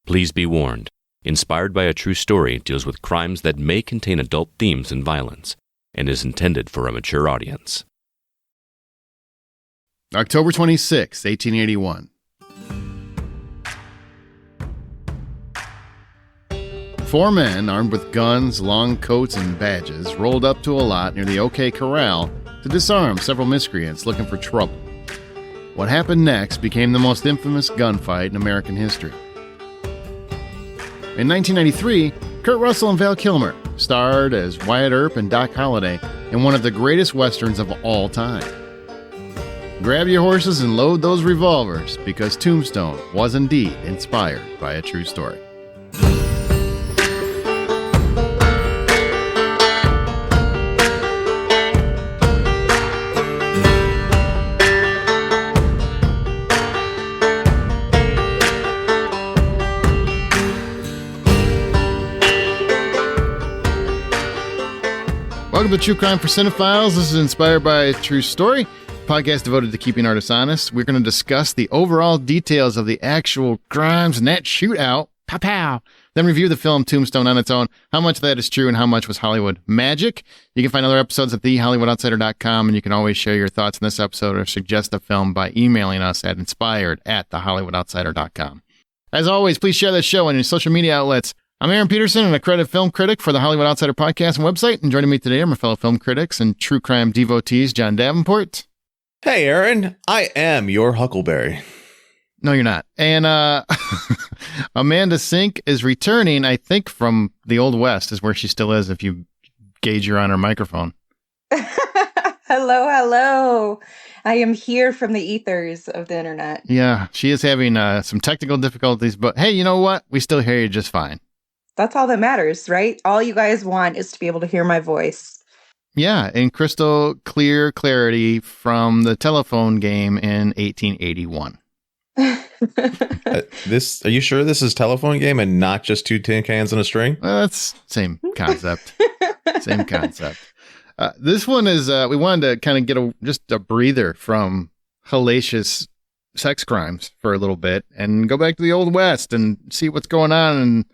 Please be warned. Inspired by a true story, deals with crimes that may contain adult themes and violence, and is intended for a mature audience. October 26, 1881. Four men, armed with guns, long coats, and badges, rolled up to a lot near the OK Corral to disarm several miscreants looking for trouble. What happened next became the most infamous gunfight in American history. In 1993, Kurt Russell and Val Kilmer starred as Wyatt Earp and Doc Holliday in one of the greatest westerns of all time. Grab your horses and load those revolvers, because Tombstone was indeed inspired by a true story. Welcome to True Crime for Cinephiles. This is inspired by a true story, podcast devoted to keeping artists honest. We're going to discuss the overall details of the actual crimes in that shootout. Pow pow. Then review the film Tombstone on its own, how much of that is true and how much was Hollywood magic. You can find other episodes at thehollywoodoutsiders.com, and you can always share your thoughts on this episode or suggest a film by emailing us at inspired@thehollywoodoutsiders.com. As always, please share this show on your social media outlets. I'm Aaron Peterson, an accredited film critic for the Hollywood Outsider podcast and website. And joining me today are my fellow film critics and true crime devotees, John Davenport. Hey, Aaron. I am your Huckleberry. No, you're not. And Amanda Sink is returning, I think, from the Old West, is where she still is, if you gauge her on her microphone. Hello. I am here from the ethers of the internet. Yeah, she is having some technical difficulties, but hey, you know what? We still hear you just fine. That's all that matters, right? All you guys want is to be able to hear my voice. Yeah, in crystal clear clarity from the telephone game in 1881. Are you sure this is telephone game and not just two tin cans and a string? Well, that's same concept. Same concept. This one is, we wanted to kind of get just a breather from hellacious sex crimes for a little bit and go back to the Old West and see what's going on in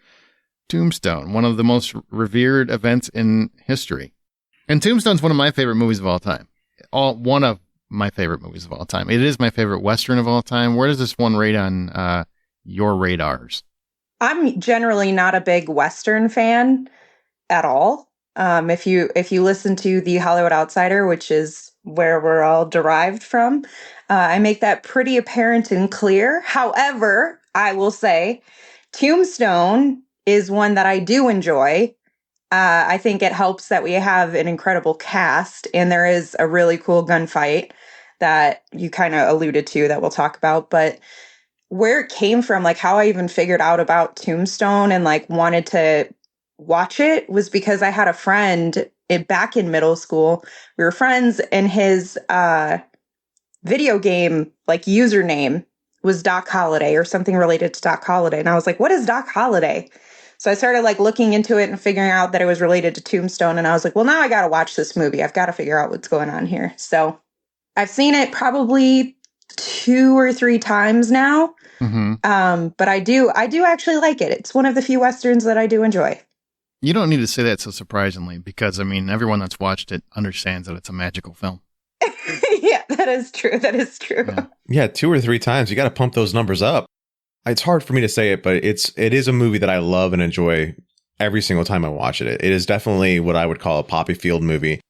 Tombstone, one of the most revered events in history. And Tombstone's one of my favorite movies of all time. One of my favorite movies of all time. It is my favorite Western of all time. Where does this one rate on your radars? I'm generally not a big Western fan at all. If you listen to the Hollywood Outsider, which is where we're all derived from, I make that pretty apparent and clear. However, I will say Tombstone is one that I do enjoy. I think it helps that we have an incredible cast, and there is a really cool gunfight that you kind of alluded to that we'll talk about. But where it came from, like how I even figured out about Tombstone and like wanted to watch it, was because I had a friend back in middle school. We were friends, and his video game like username was Doc Holliday or something related to Doc Holliday. And I was like, what is Doc Holliday? So I started like looking into it and figuring out that it was related to Tombstone. And I was like, well, now I got to watch this movie. I've got to figure out what's going on here. So I've seen it probably 2 or 3 times now. Mm-hmm. But I do actually like it. It's one of the few Westerns that I do enjoy. You don't need to say that so surprisingly, because I mean, everyone that's watched it understands that it's a magical film. Yeah, that is true. Yeah, 2 or 3 times. You got to pump those numbers up. It's hard for me to say it, but it is a movie that I love and enjoy every single time I watch it. It is definitely what I would call a poppy field movie.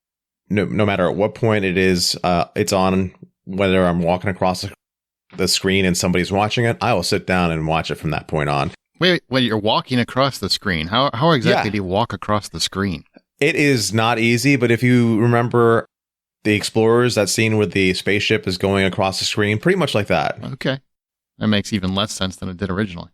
No matter at what point it is, it's on, whether I'm walking across the screen and somebody's watching it, I will sit down and watch it from that point on. Wait, you're walking across the screen. How exactly do you walk across the screen? It is not easy, but if you remember the Explorers, that scene where the spaceship is going across the screen, pretty much like that. Okay. That makes even less sense than it did originally.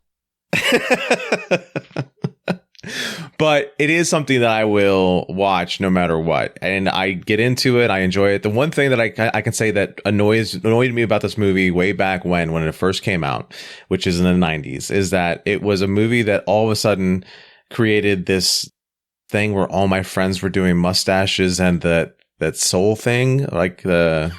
But it is something that I will watch no matter what. And I get into it. I enjoy it. The one thing that I can say that annoyed me about this movie way back when it first came out, which is in the 90s, is that it was a movie that all of a sudden created this thing where all my friends were doing mustaches, and that that soul thing, like the,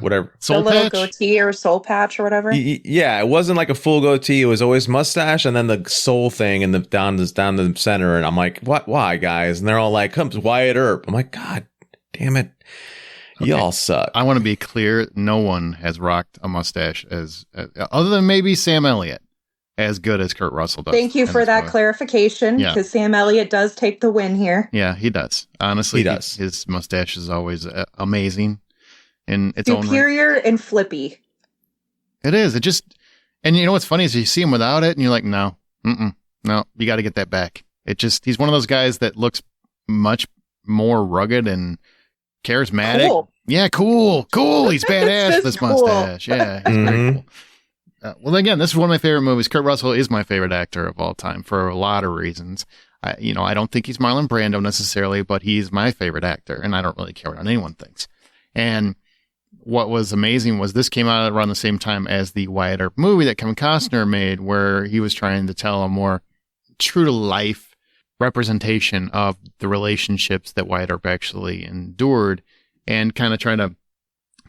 whatever. Soul the little patch? Goatee or soul patch or whatever. Yeah, it wasn't like a full goatee. It was always mustache and then the soul thing and down the center. And I'm like, what? Why, guys? And they're all like, comes Wyatt Earp. I'm like, God damn it. Okay. Y'all suck. I want to be clear. No one has rocked a mustache as other than maybe Sam Elliott, as good as Kurt Russell does. Thank you for that clarification, because Sam Elliott does take the win here. Yeah, he does. Honestly, he does. His mustache is always amazing in its own right. Superior and flippy. It is. It just, and you know what's funny is you see him without it, and you're like, no, you got to get that back. It just, he's one of those guys that looks much more rugged and charismatic. Cool. Yeah, cool. He's badass with this mustache. Yeah, he's very cool. Well, again, this is one of my favorite movies. Kurt Russell is my favorite actor of all time for a lot of reasons. I don't think he's Marlon Brando necessarily, but he's my favorite actor, and I don't really care what anyone thinks. And what was amazing was this came out around the same time as the Wyatt Earp movie that Kevin Costner made, where he was trying to tell a more true-to-life representation of the relationships that Wyatt Earp actually endured, and kind of trying to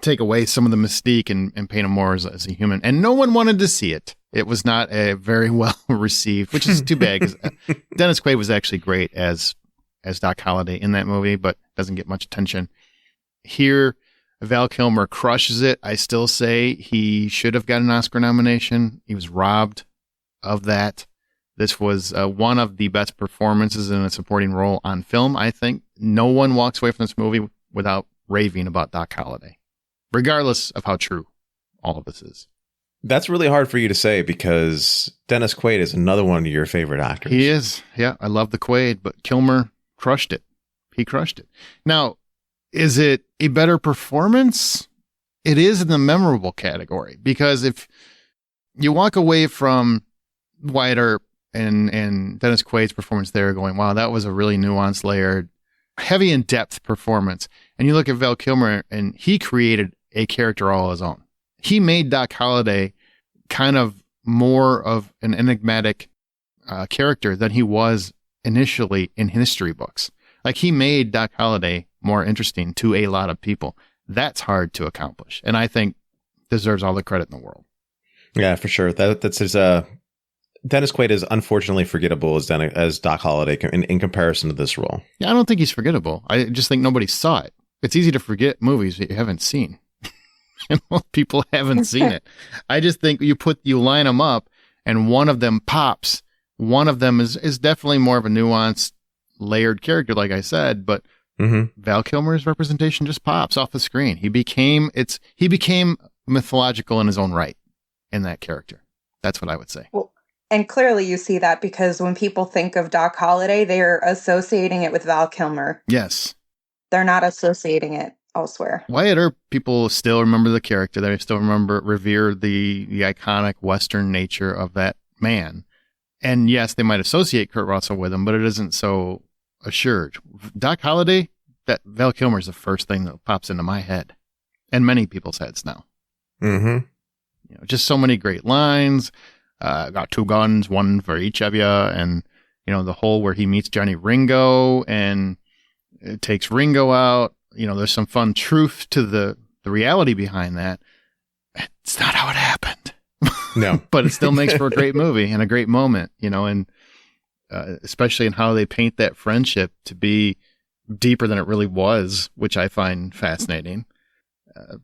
take away some of the mystique and paint him more as a human. And no one wanted to see it. It was not a very well received, which is too bad, because Dennis Quaid was actually great as Doc Holliday in that movie, but doesn't get much attention. Here, Val Kilmer crushes it. I still say he should have got an Oscar nomination. He was robbed of that. This was one of the best performances in a supporting role on film, I think. No one walks away from this movie without raving about Doc Holliday, regardless of how true all of this is. That's really hard for you to say, because Dennis Quaid is another one of your favorite actors. He is. Yeah, I love the Quaid, but Kilmer crushed it. He crushed it. Now, is it a better performance? It is in the memorable category, because if you walk away from Wyatt Earp and Dennis Quaid's performance there going, wow, that was a really nuanced, layered, heavy in depth performance. And you look at Val Kilmer, and he created a character all his own. He made Doc Holliday kind of more of an enigmatic character than he was initially in history books. Like, he made Doc Holliday more interesting to a lot of people. That's hard to accomplish, and I think deserves all the credit in the world. Yeah, for sure. That's his. Dennis Quaid is unfortunately forgettable as Doc Holliday in comparison to this role. Yeah, I don't think he's forgettable. I just think nobody saw it. It's easy to forget movies that you haven't seen. People haven't seen it. I just think you line them up, and one of them pops. One of them is definitely more of a nuanced, layered character, like I said, but Val Kilmer's representation just pops off the screen. He became mythological in his own right in that character. That's what I would say. Well, and clearly you see that, because when people think of Doc Holliday, they're associating it with Val Kilmer. Yes. They're not associating it elsewhere. Wyatt Earp, people still remember the character. They still revere the iconic Western nature of that man. And yes, they might associate Kurt Russell with him, but it isn't so assured. Doc Holliday, that Val Kilmer is the first thing that pops into my head, and many people's heads now. Just so many great lines. Got 2 guns, 1 for each of you, and the whole where he meets Johnny Ringo and it takes Ringo out. There's some fun truth to the reality behind that. It's not how it happened. No. But it still makes for a great movie and a great moment, and especially in how they paint that friendship to be deeper than it really was, which I find fascinating.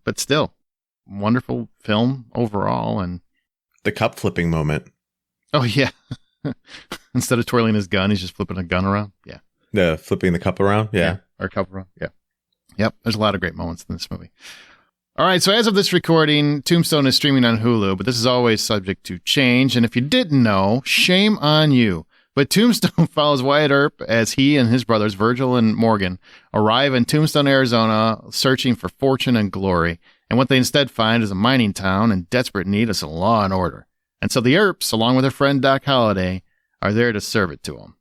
But still, wonderful film overall. And the cup flipping moment. Oh, yeah. Instead of twirling his gun, he's just flipping a gun around. Yeah. Flipping the cup around. Yeah. Or cup around. Yeah. Yep. There's a lot of great moments in this movie. All right. So as of this recording, Tombstone is streaming on Hulu, but this is always subject to change. And if you didn't know, shame on you. But Tombstone follows Wyatt Earp as he and his brothers, Virgil and Morgan, arrive in Tombstone, Arizona, searching for fortune and glory. And what they instead find is a mining town in desperate need of some law and order. And so the Earps, along with their friend Doc Holliday, are there to serve it to them.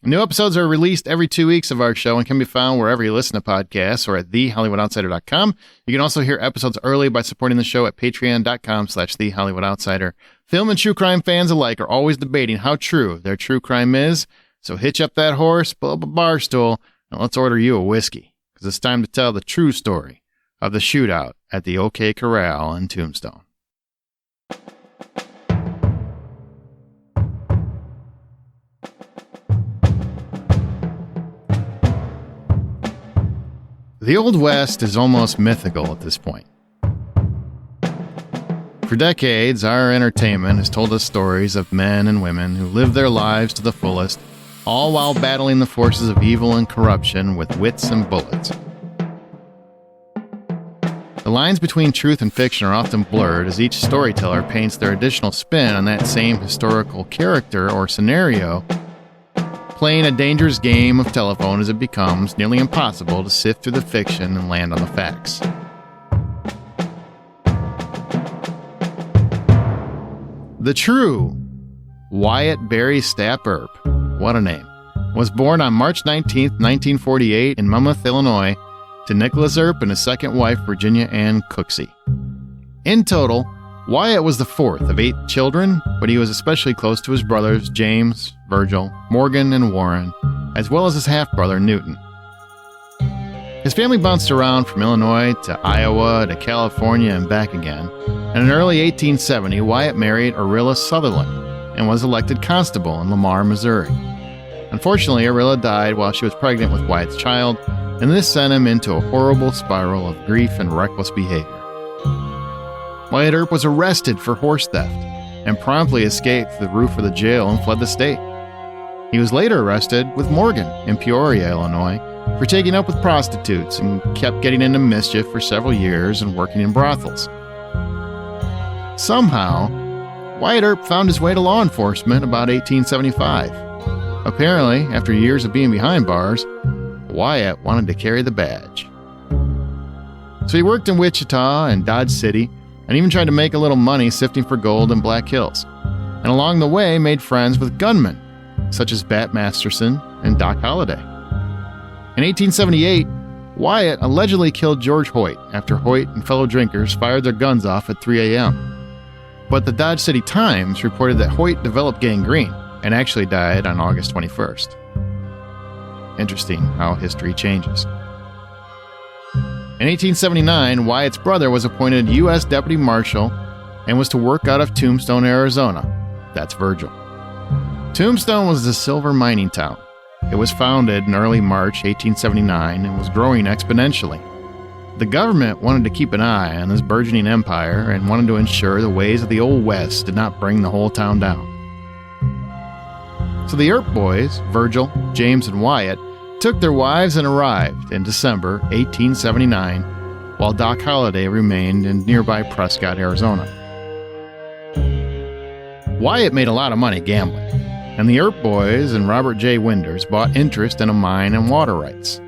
New episodes are released every 2 weeks of our show and can be found wherever you listen to podcasts or at thehollywoodoutsider.com. You can also hear episodes early by supporting the show at patreon.com/thehollywoodoutsider. Film and true crime fans alike are always debating how true their true crime is. So hitch up that horse, pull up a bar stool, and let's order you a whiskey. because it's time to tell the true story of the shootout at the OK Corral in Tombstone. The Old West is almost mythical at this point. For decades, our entertainment has told us stories of men and women who lived their lives to the fullest, all while battling the forces of evil and corruption with wits and bullets. The lines between truth and fiction are often blurred as each storyteller paints their additional spin on that same historical character or scenario, playing a dangerous game of telephone as it becomes nearly impossible to sift through the fiction and land on the facts. The true Wyatt Barry Stapp Earp, what a name, was born on March 19, 1948 in Monmouth, Illinois, to Nicholas Earp and his second wife, Virginia Ann Cooksey. In total, Wyatt was the fourth of 8 children, but he was especially close to his brothers James, Virgil, Morgan, and Warren, as well as his half-brother Newton. His family bounced around from Illinois to Iowa to California and back again, and in early 1870, Wyatt married Orilla Sutherland and was elected constable in Lamar, Missouri. Unfortunately, Orilla died while she was pregnant with Wyatt's child, and this sent him into a horrible spiral of grief and reckless behavior. Wyatt Earp was arrested for horse theft and promptly escaped through the roof of the jail and fled the state. He was later arrested with Morgan in Peoria, Illinois, for taking up with prostitutes and kept getting into mischief for several years and working in brothels. Somehow, Wyatt Earp found his way to law enforcement about 1875. Apparently, after years of being behind bars, Wyatt wanted to carry the badge. So he worked in Wichita and Dodge City, and even tried to make a little money sifting for gold in Black Hills, and along the way made friends with gunmen, such as Bat Masterson and Doc Holliday. In 1878, Wyatt allegedly killed George Hoyt after Hoyt and fellow drinkers fired their guns off at 3 a.m. But the Dodge City Times reported that Hoyt developed gangrene and actually died on August 21st. Interesting how history changes. In 1879, Wyatt's brother was appointed U.S. Deputy Marshal and was to work out of Tombstone, Arizona. That's Virgil. Tombstone was a silver mining town. It was founded in early March 1879 and was growing exponentially. The government wanted to keep an eye on this burgeoning empire and wanted to ensure the ways of the Old West did not bring the whole town down. So the Earp boys, Virgil, James, and Wyatt, took their wives and arrived in December 1879, while Doc Holliday remained in nearby Prescott, Arizona. Wyatt made a lot of money gambling, and the Earp boys and Robert J. Winders bought interest in a mine and water rights.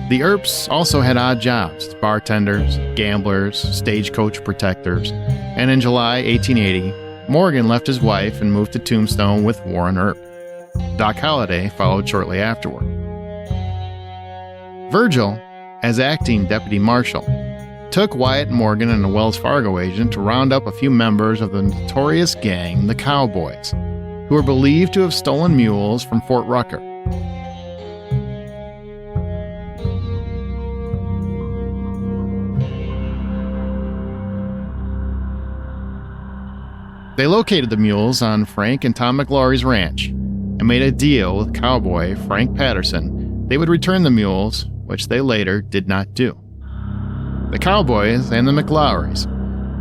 The Earps also had odd jobs as bartenders, gamblers, stagecoach protectors, and in July 1880, Morgan left his wife and moved to Tombstone with Warren Earp. Doc Holliday followed shortly afterward. Virgil, as acting deputy marshal, took Wyatt Morgan and a Wells Fargo agent to round up a few members of the notorious gang, the Cowboys, who were believed to have stolen mules from Fort Rucker. They located the mules on Frank and Tom McLaury's ranch and made a deal with cowboy Frank Patterson they would return the mules, which they later did not do. The Cowboys and the McLaurys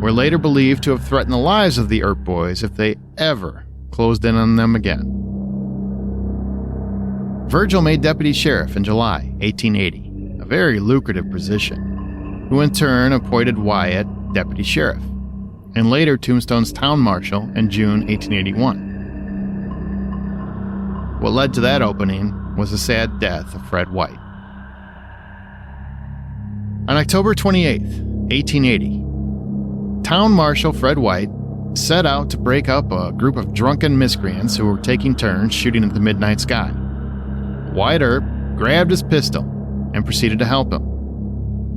were later believed to have threatened the lives of the Earp boys if they ever closed in on them again. Virgil made deputy sheriff in July 1880, a very lucrative position, who in turn appointed Wyatt deputy sheriff, and later Tombstone's town marshal in June 1881. What led to that opening was the sad death of Fred White. On October 28, 1880, Town Marshal Fred White set out to break up a group of drunken miscreants who were taking turns shooting at the midnight sky. Wyatt Earp grabbed his pistol and proceeded to help him.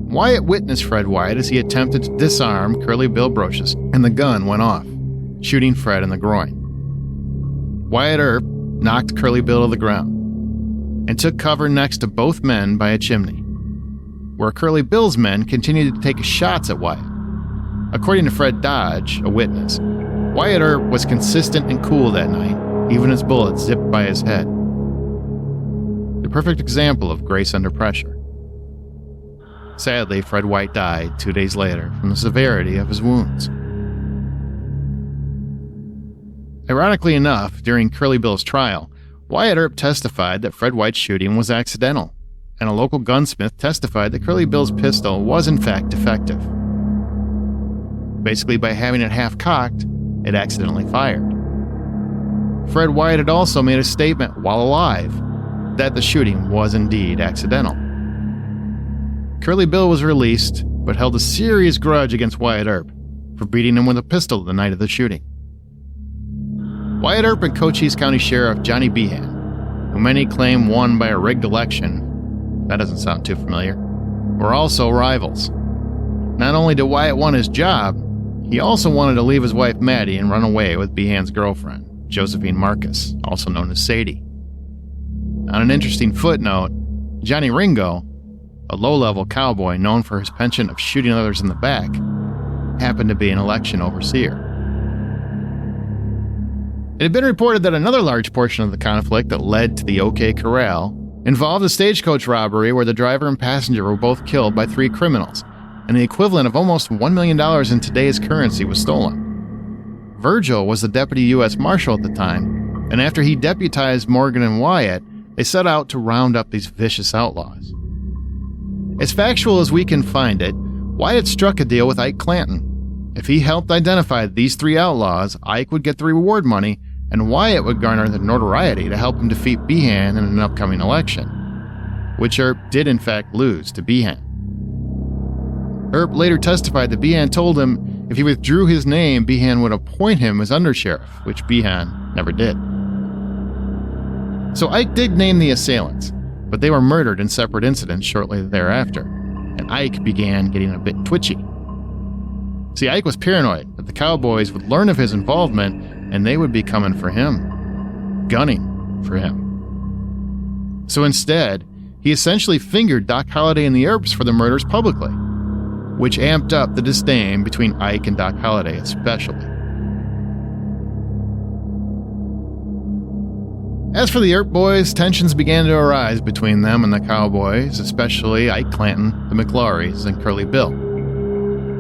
Wyatt witnessed Fred White as he attempted to disarm Curly Bill Brocious, and the gun went off, shooting Fred in the groin. Wyatt Earp knocked Curly Bill to the ground and took cover next to both men by a chimney. where Curly Bill's men continued to take shots at Wyatt. According to Fred Dodge, a witness, Wyatt Earp was consistent and cool that night, even as bullets zipped by his head. The perfect example of grace under pressure. Sadly, Fred White died 2 days later from the severity of his wounds. Ironically enough, during Curly Bill's trial, Wyatt Earp testified that Fred White's shooting was accidental, and a local gunsmith testified that Curly Bill's pistol was in fact defective. Basically, by having it half-cocked, it accidentally fired. Fred White had also made a statement while alive that the shooting was indeed accidental. Curly Bill was released, but held a serious grudge against Wyatt Earp for beating him with a pistol the night of the shooting. Wyatt Earp and Cochise County Sheriff Johnny Biehn, who many claim won by a rigged election, that doesn't sound too familiar, were also rivals. Not only did Wyatt want his job, he also wanted to leave his wife Maddie and run away with Behan's girlfriend, Josephine Marcus, also known as Sadie. On an interesting footnote, Johnny Ringo, a low-level cowboy known for his penchant of shooting others in the back, happened to be an election overseer. It had been reported that another large portion of the conflict that led to the OK Corral involved a stagecoach robbery where the driver and passenger were both killed by 3 criminals, and the equivalent of almost $1 million in today's currency was stolen. Virgil was the deputy U.S. Marshal at the time, and after he deputized Morgan and Wyatt, they set out to round up these vicious outlaws. As factual as we can find it, Wyatt struck a deal with Ike Clanton. If he helped identify these 3 outlaws, Ike would get the reward money, and Wyatt would garner the notoriety to help him defeat Behan in an upcoming election, which Earp did in fact lose to Biehn. Earp later testified that Biehn told him if he withdrew his name, Biehn would appoint him as undersheriff, which Biehn never did. So Ike did name the assailants, but they were murdered in separate incidents shortly thereafter, and Ike began getting a bit twitchy. See, Ike was paranoid that the cowboys would learn of his involvement and they would be coming for him, gunning for him. So instead, he essentially fingered Doc Holliday and the Earps for the murders publicly, which amped up the disdain between Ike and Doc Holliday especially. As for the Earp boys, tensions began to arise between them and the cowboys, especially Ike Clanton, the McLaurys, and Curly Bill.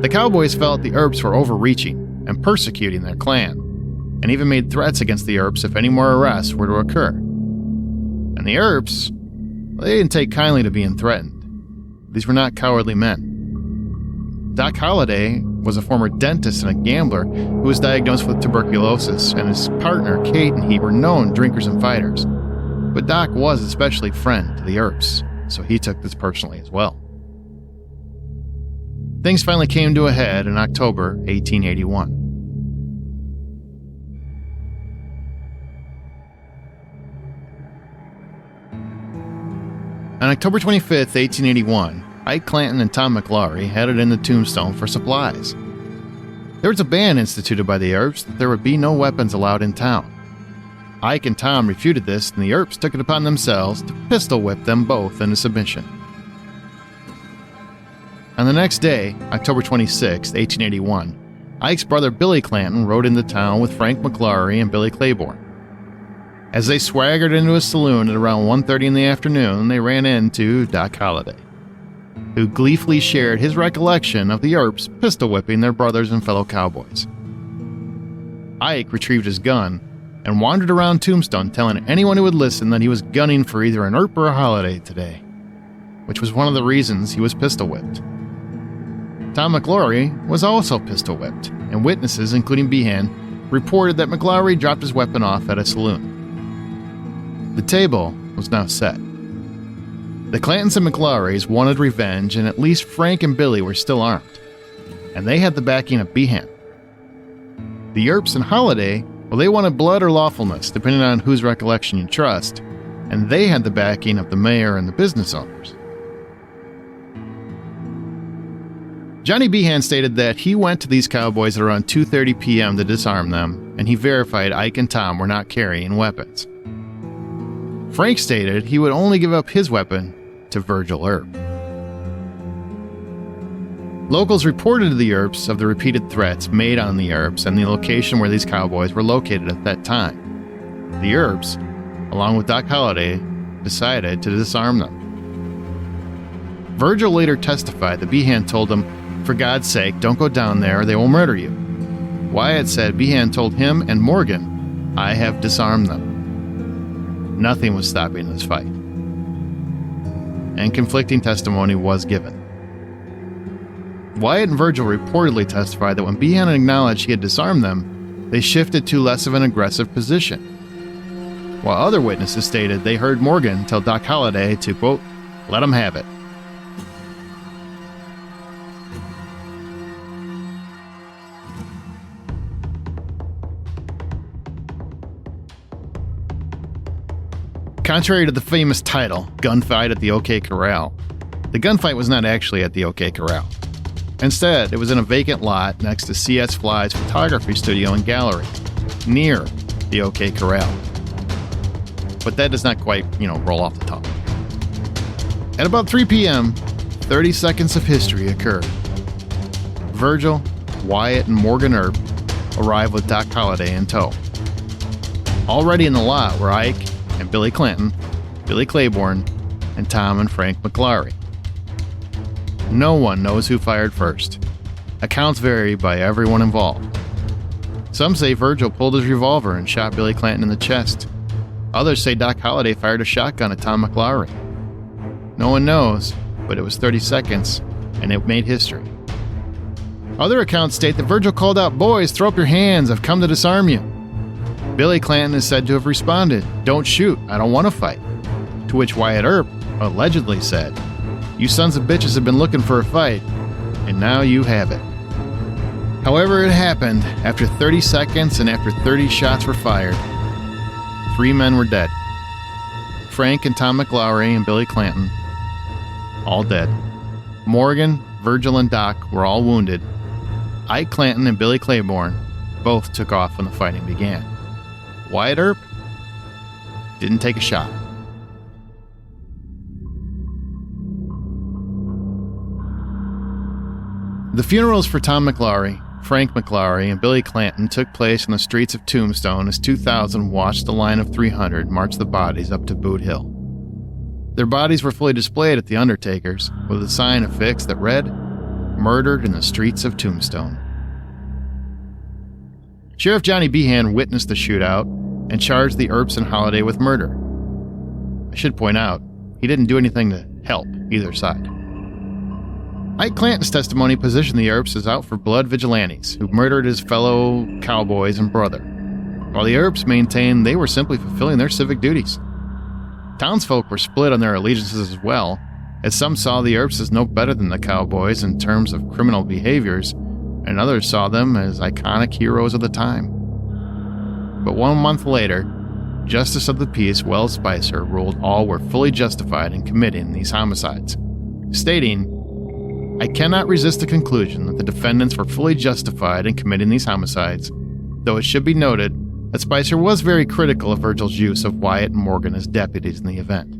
The cowboys felt the Earps were overreaching and persecuting their clan, and even made threats against the Earps if any more arrests were to occur. And the Earps, they didn't take kindly to being threatened. These were not cowardly men. Doc Holliday was a former dentist and a gambler who was diagnosed with tuberculosis, and his partner, Kate, and he were known drinkers and fighters. But Doc was especially friend to the Earps, so he took this personally as well. Things finally came to a head in October 1881. On October 25th, 1881, Ike Clanton and Tom McLaury headed into Tombstone for supplies. There was a ban instituted by the Earps that there would be no weapons allowed in town. Ike and Tom refuted this, and the Earps took it upon themselves to pistol whip them both into submission. On the next day, October 26, 1881, Ike's brother Billy Clanton rode into town with Frank McLaury and Billy Claiborne. As they swaggered into a saloon at around 1:30 in the afternoon, they ran into Doc Holliday, who gleefully shared his recollection of the Earps pistol whipping their brothers and fellow cowboys. Ike retrieved his gun and wandered around Tombstone telling anyone who would listen that he was gunning for either an Earp or a Holliday today, which was one of the reasons he was pistol whipped. Tom McLaury was also pistol whipped, and witnesses, including Biehn, reported that McLaury dropped his weapon off at a saloon. The table was now set. The Clantons and McLaurys wanted revenge, and at least Frank and Billy were still armed, and they had the backing of Biehn. The Earps and Holliday, well, they wanted blood or lawfulness, depending on whose recollection you trust, and they had the backing of the mayor and the business owners. Johnny Biehn stated that he went to these cowboys at around 2:30 p.m. to disarm them, and he verified Ike and Tom were not carrying weapons. Frank stated he would only give up his weapon to Virgil Earp. Locals reported to the Earps of the repeated threats made on the Earps and the location where these cowboys were located at that time. The Earps, along with Doc Holliday, decided to disarm them. Virgil later testified that Biehn told him, "For God's sake, don't go down there or they will murder you." Wyatt said Biehn told him and Morgan, "I have disarmed them." Nothing was stopping this fight. And conflicting testimony was given. Wyatt and Virgil reportedly testified that when Biehn acknowledged he had disarmed them, they shifted to less of an aggressive position, while other witnesses stated they heard Morgan tell Doc Holliday to, quote, "let him have it." Contrary to the famous title, Gunfight at the OK Corral, the gunfight was not actually at the OK Corral. Instead, it was in a vacant lot next to C.S. Fly's photography studio and gallery, near the OK Corral. But that does not quite, roll off the tongue. At about 3 p.m., 30 seconds of history occurred. Virgil, Wyatt, and Morgan Earp arrived with Doc Holliday in tow. Already in the lot were Ike and Billy Clanton, Billy Claiborne, and Tom and Frank McLaury. No one knows who fired first. Accounts vary by everyone involved. Some say Virgil pulled his revolver and shot Billy Clanton in the chest. Others say Doc Holliday fired a shotgun at Tom McLaury. No one knows, but it was 30 seconds, and it made history. Other accounts state that Virgil called out, "Boys, throw up your hands, I've come to disarm you." Billy Clanton is said to have responded, "Don't shoot, I don't want to fight." To which Wyatt Earp allegedly said, "You sons of bitches have been looking for a fight, and now you have it." However it happened, after 30 seconds and after 30 shots were fired, 3 men were dead. Frank and Tom McLaury and Billy Clanton, all dead. Morgan, Virgil, and Doc were all wounded. Ike Clanton and Billy Claiborne both took off when the fighting began. Wyatt Earp didn't take a shot. The funerals for Tom McLaury, Frank McLaury, and Billy Clanton took place in the streets of Tombstone as 2,000 watched the line of 300 march the bodies up to Boot Hill. Their bodies were fully displayed at the Undertaker's, with a sign affixed that read, "Murdered in the streets of Tombstone." Sheriff Johnny Biehn witnessed the shootout and charged the Earps and Holliday with murder. I should point out, he didn't do anything to help either side. Ike Clanton's testimony positioned the Earps as out for blood vigilantes who murdered his fellow cowboys and brother, while the Earps maintained they were simply fulfilling their civic duties. Townsfolk were split on their allegiances as well, as some saw the Earps as no better than the cowboys in terms of criminal behaviors, and others saw them as iconic heroes of the time. But 1 month later, Justice of the Peace Wells Spicer ruled all were fully justified in committing these homicides, stating, "I cannot resist the conclusion that the defendants were fully justified in committing these homicides, though it should be noted that Spicer was very critical of Virgil's use of Wyatt and Morgan as deputies in the event."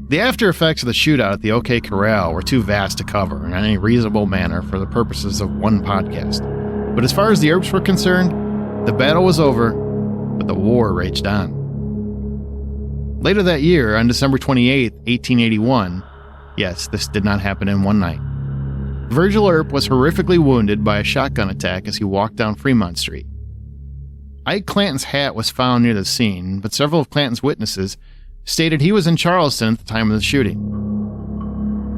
The after effects of the shootout at the OK Corral were too vast to cover in any reasonable manner for the purposes of one podcast. But as far as the Earps were concerned, the battle was over, but the war raged on. Later that year, on December 28, 1881, yes, this did not happen in one night, Virgil Earp was horrifically wounded by a shotgun attack as he walked down Fremont Street. Ike Clanton's hat was found near the scene, but several of Clanton's witnesses stated he was in Charleston at the time of the shooting.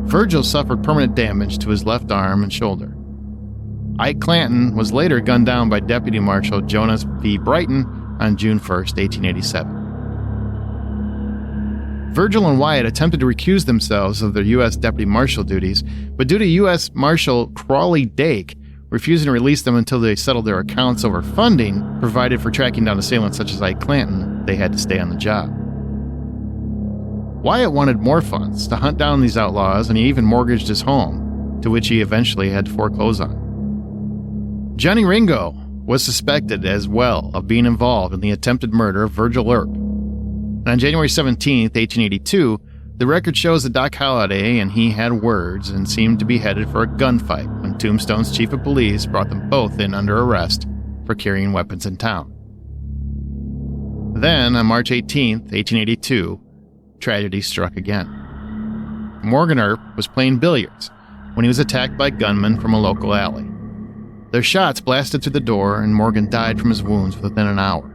Virgil suffered permanent damage to his left arm and shoulder. Ike Clanton was later gunned down by Deputy Marshal Jonas V. Brighton on June 1st, 1887. Virgil and Wyatt attempted to recuse themselves of their U.S. Deputy Marshal duties, but due to U.S. Marshal Crawley Dake refusing to release them until they settled their accounts over funding provided for tracking down assailants such as Ike Clanton, they had to stay on the job. Wyatt wanted more funds to hunt down these outlaws, and he even mortgaged his home, to which he eventually had to foreclose on. Johnny Ringo was suspected as well of being involved in the attempted murder of Virgil Earp. And on January 17, 1882, The record shows that Doc Holliday and he had words and seemed to be headed for a gunfight when Tombstone's chief of police brought them both in under arrest for carrying weapons in town. Then, on March 18, 1882, tragedy struck again. Morgan Earp was playing billiards when he was attacked by gunmen from a local alley. Their shots blasted through the door, and Morgan died from his wounds within an hour.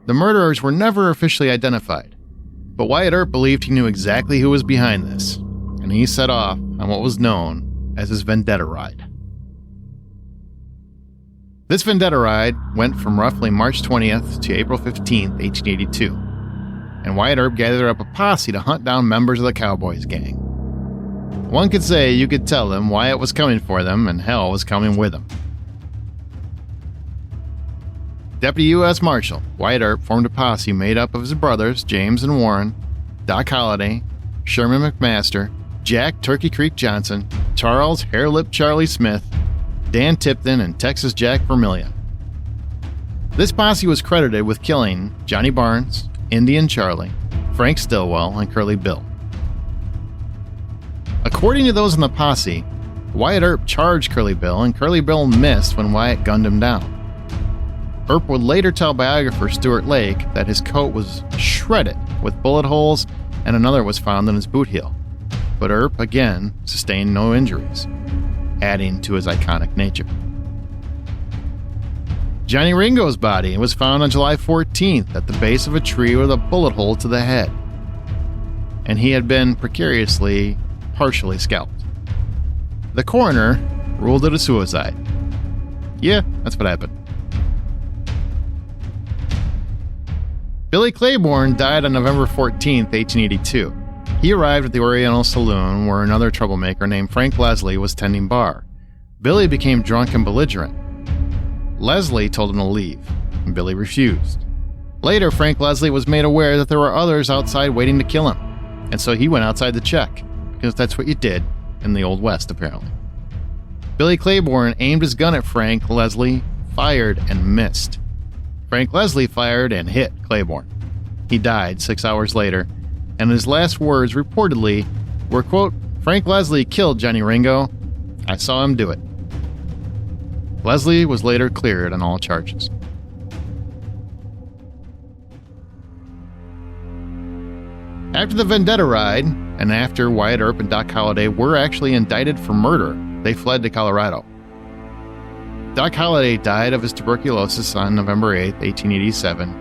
The murderers were never officially identified, but Wyatt Earp believed he knew exactly who was behind this, and he set off on what was known as his vendetta ride. This vendetta ride went from roughly March 20th to April 15th, 1882, and Wyatt Earp gathered up a posse to hunt down members of the Cowboys gang. One could say you could tell them Wyatt was coming for them and hell was coming with him. Deputy U.S. Marshal Wyatt Earp formed a posse made up of his brothers James and Warren, Doc Holliday, Sherman McMaster, Jack Turkey Creek Johnson, Charles Hairlip Charlie Smith, Dan Tipton, and Texas Jack Vermillion. This posse was credited with killing Johnny Barnes, Indian Charlie, Frank Stillwell, and Curly Bill. According to those in the posse, Wyatt Earp charged Curly Bill, and Curly Bill missed when Wyatt gunned him down. Earp would later tell biographer Stuart Lake that his coat was shredded with bullet holes and another was found in his boot heel. But Earp, again, sustained no injuries, adding to his iconic nature. Johnny Ringo's body was found on July 14th at the base of a tree with a bullet hole to the head, and he had been precariously, partially scalped. The coroner ruled it a suicide. Yeah, that's what happened. Billy Claiborne died on November 14, 1882. He arrived at the Oriental Saloon where another troublemaker named Frank Leslie was tending bar. Billy became drunk and belligerent. Leslie told him to leave, and Billy refused. Later, Frank Leslie was made aware that there were others outside waiting to kill him, and so he went outside to check, because that's what you did in the Old West, apparently. Billy Claiborne aimed his gun at Frank Leslie, fired, and missed. Frank Leslie fired and hit Claiborne. He died 6 hours later, and his last words reportedly were, quote, "Frank Leslie killed Johnny Ringo. I saw him do it." Leslie was later cleared on all charges. After the vendetta ride, and after Wyatt Earp and Doc Holliday were actually indicted for murder, they fled to Colorado. Doc Holliday died of his tuberculosis on November 8, 1887.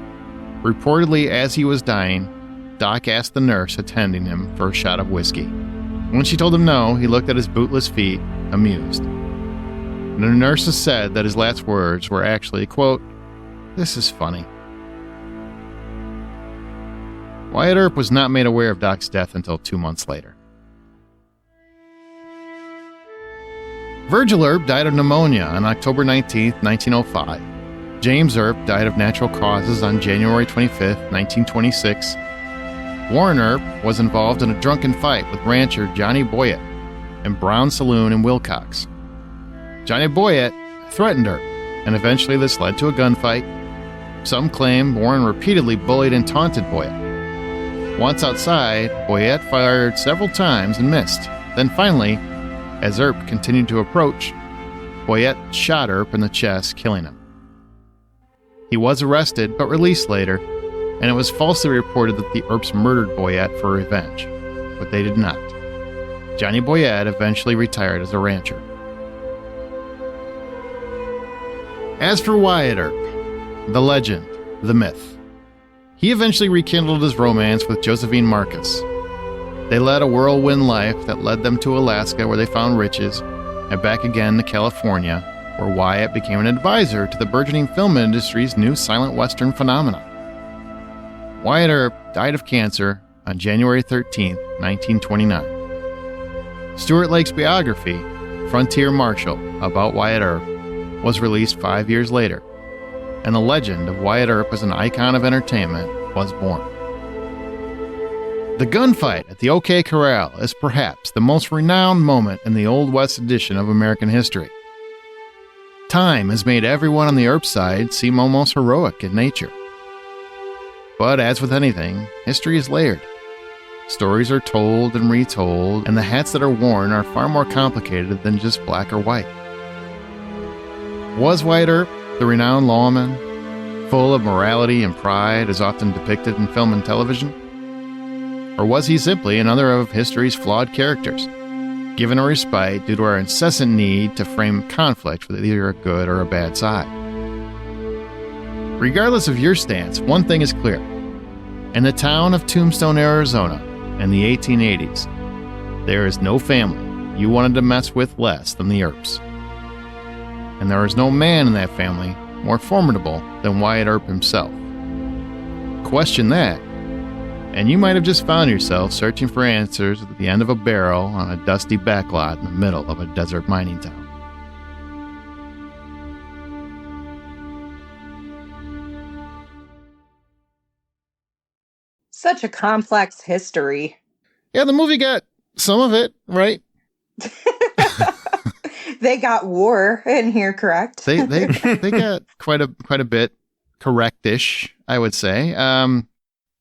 Reportedly, as he was dying, Doc asked the nurse attending him for a shot of whiskey. When she told him no, he looked at his bootless feet, amused. And the nurses said that his last words were actually, quote, "This is funny." Wyatt Earp was not made aware of Doc's death until 2 months later. Virgil Earp died of pneumonia on October 19, 1905. James Earp died of natural causes on January 25, 1926. Warren Earp was involved in a drunken fight with rancher Johnny Boyett in Brown Saloon in Wilcox. Johnny Boyett threatened Earp, and eventually this led to a gunfight. Some claim Warren repeatedly bullied and taunted Boyett. Once outside, Boyett fired several times and missed. Then finally, as Earp continued to approach, Boyett shot Earp in the chest, killing him. He was arrested but released later, and it was falsely reported that the Earps murdered Boyett for revenge, but they did not. Johnny Boyett eventually retired as a rancher. As for Wyatt Earp, the legend, the myth, he eventually rekindled his romance with Josephine Marcus. They led a whirlwind life that led them to Alaska, where they found riches, and back again to California, where Wyatt became an advisor to the burgeoning film industry's new silent western phenomenon. Wyatt Earp died of cancer on January 13, 1929. Stuart Lake's biography, Frontier Marshal, about Wyatt Earp, was released 5 years later, and the legend of Wyatt Earp as an icon of entertainment was born. The gunfight at the OK Corral is perhaps the most renowned moment in the Old West edition of American history. Time has made everyone on the Earp side seem almost heroic in nature. But as with anything, history is layered. Stories are told and retold, and the hats that are worn are far more complicated than just black or white. Was Wyatt Earp, the renowned lawman, full of morality and pride as often depicted in film and television? Or was he simply another of history's flawed characters, given a respite due to our incessant need to frame conflict with either a good or a bad side? Regardless of your stance, one thing is clear. In the town of Tombstone, Arizona, in the 1880s, there is no family you wanted to mess with less than the Earps. And there is no man in that family more formidable than Wyatt Earp himself. Question that, and you might have just found yourself searching for answers at the end of a barrel on a dusty backlot in the middle of a desert mining town. Such a complex history. Yeah, the movie got some of it right. They got war in here, correct? They got quite a bit correct-ish, I would say.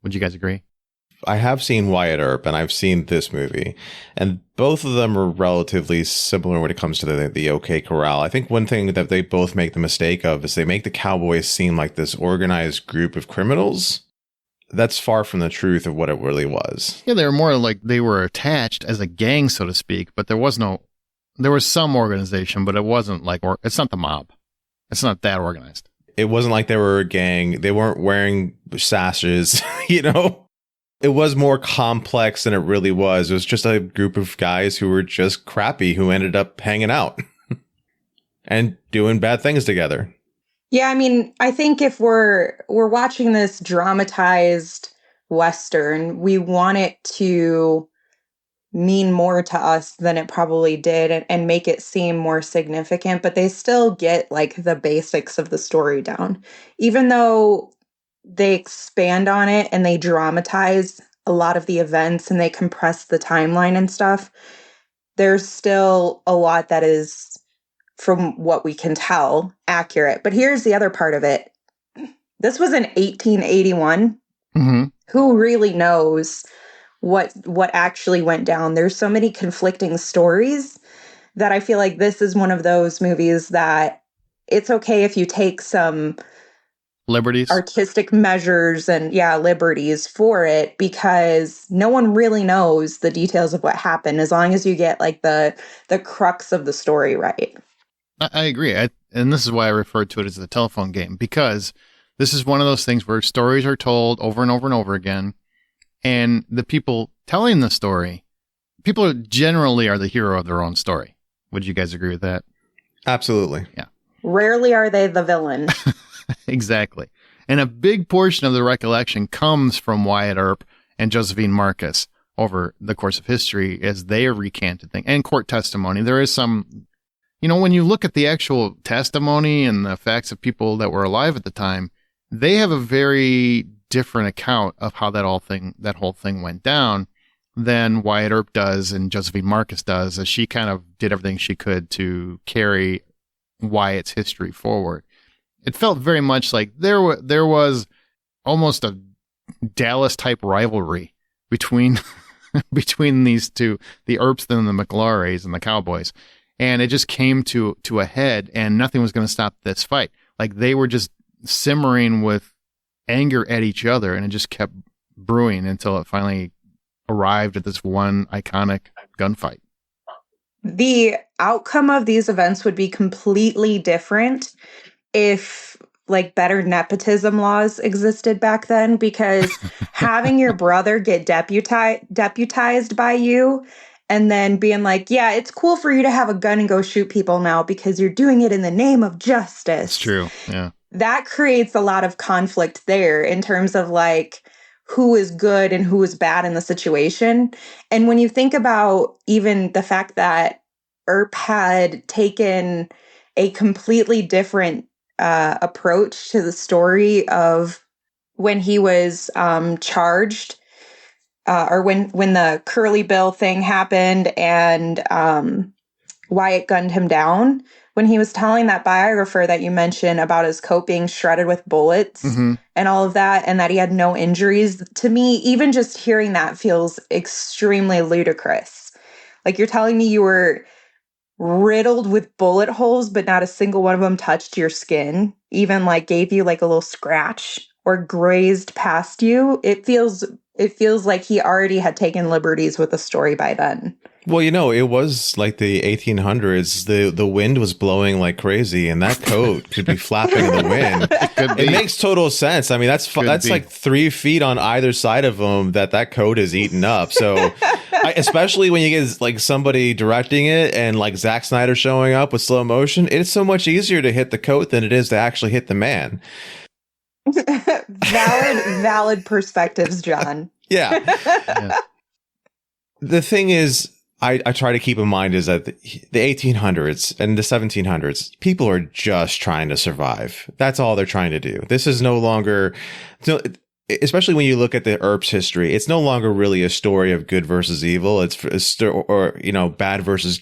Would you guys agree? I have seen Wyatt Earp and I've seen this movie, and both of them are relatively similar when it comes to the OK Corral. I think one thing that they both make the mistake of is they make the cowboys seem like this organized group of criminals. That's far from the truth of what it really was. Yeah, they were more like they were attached as a gang, so to speak, but there was some organization, but it wasn't like, it's not the mob. It's not that organized. It wasn't like they were a gang. They weren't wearing sashes, you know? It was more complex than it really was. It was just a group of guys who were just crappy, who ended up hanging out and doing bad things together. Yeah, I mean, I think if we're watching this dramatized Western, we want it to mean more to us than it probably did and make it seem more significant, but they still get like the basics of the story down. Even though they expand on it and they dramatize a lot of the events and they compress the timeline and stuff, there's still a lot that is, from what we can tell, accurate. But here's the other part of it. This was in 1881. Mm-hmm. Who really knows what actually went down? There's so many conflicting stories that I feel like this is one of those movies that it's okay if you take some liberties, artistic measures and liberties for it, because no one really knows the details of what happened as long as you get like the crux of the story right. I agree. And this is why I referred to it as the telephone game, because this is one of those things where stories are told over and over and over again. And the people telling the story, people generally are the hero of their own story. Would you guys agree with that? Absolutely. Yeah. Rarely are they the villain. Exactly. And a big portion of the recollection comes from Wyatt Earp and Josephine Marcus over the course of history as they are recanted things and court testimony. There is some, when you look at the actual testimony and the facts of people that were alive at the time, they have a very different account of how that whole thing went down than Wyatt Earp does and Josephine Marcus does, as she kind of did everything she could to carry Wyatt's history forward. It felt very much like there was almost a Dallas type rivalry between these two, the Earps and the McLaurys and the Cowboys. And it just came to a head, and nothing was going to stop this fight. Like, they were just simmering with anger at each other, and it just kept brewing until it finally arrived at this one iconic gunfight. The outcome of these events would be completely different if like better nepotism laws existed back then, because having your brother get deputized by you and then being like, yeah, it's cool for you to have a gun and go shoot people now because you're doing it in the name of justice. It's true. Yeah. That creates a lot of conflict there in terms of like who is good and who is bad in the situation. And when you think about even the fact that Earp had taken a completely different approach to the story of when he was charged, or when the Curly Bill thing happened and Wyatt gunned him down. when he was telling that biographer that you mentioned about his coat being shredded with bullets and all of that, and that he had no injuries, to me, even just hearing that feels extremely ludicrous. Like, you're telling me you were riddled with bullet holes, but not a single one of them touched your skin, even like gave you like a little scratch or grazed past you. It feels like he already had taken liberties with the story by then. Well, it was like the 1800s. The wind was blowing like crazy, and that coat could be flapping in the wind. It makes total sense. I mean, that's like 3 feet on either side of him that coat is eaten up. So, especially when you get like somebody directing it and like Zack Snyder showing up with slow motion, it's so much easier to hit the coat than it is to actually hit the man. Valid perspectives, John. Yeah. The thing is, I try to keep in mind is that the 1800s and the 1700s, people are just trying to survive. That's all they're trying to do. This is no longer, especially when you look at the Earps history, it's no longer really a story of good versus evil. It's bad versus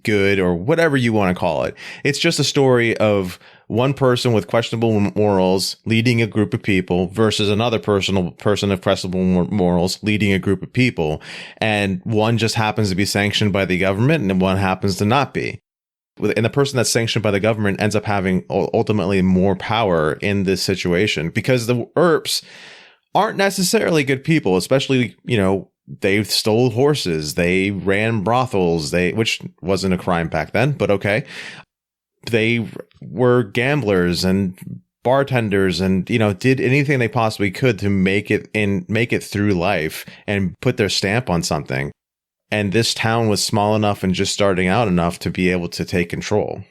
good, or whatever you want to call it. It's just a story of one person with questionable morals leading a group of people versus another person of questionable morals leading a group of people. And one just happens to be sanctioned by the government and one happens to not be. And the person that's sanctioned by the government ends up having ultimately more power in this situation, because the Earps aren't necessarily good people, especially, they stole horses, they ran brothels, which wasn't a crime back then, but okay. They were gamblers and bartenders and, did anything they possibly could to make it through life and put their stamp on something. And this town was small enough and just starting out enough to be able to take control.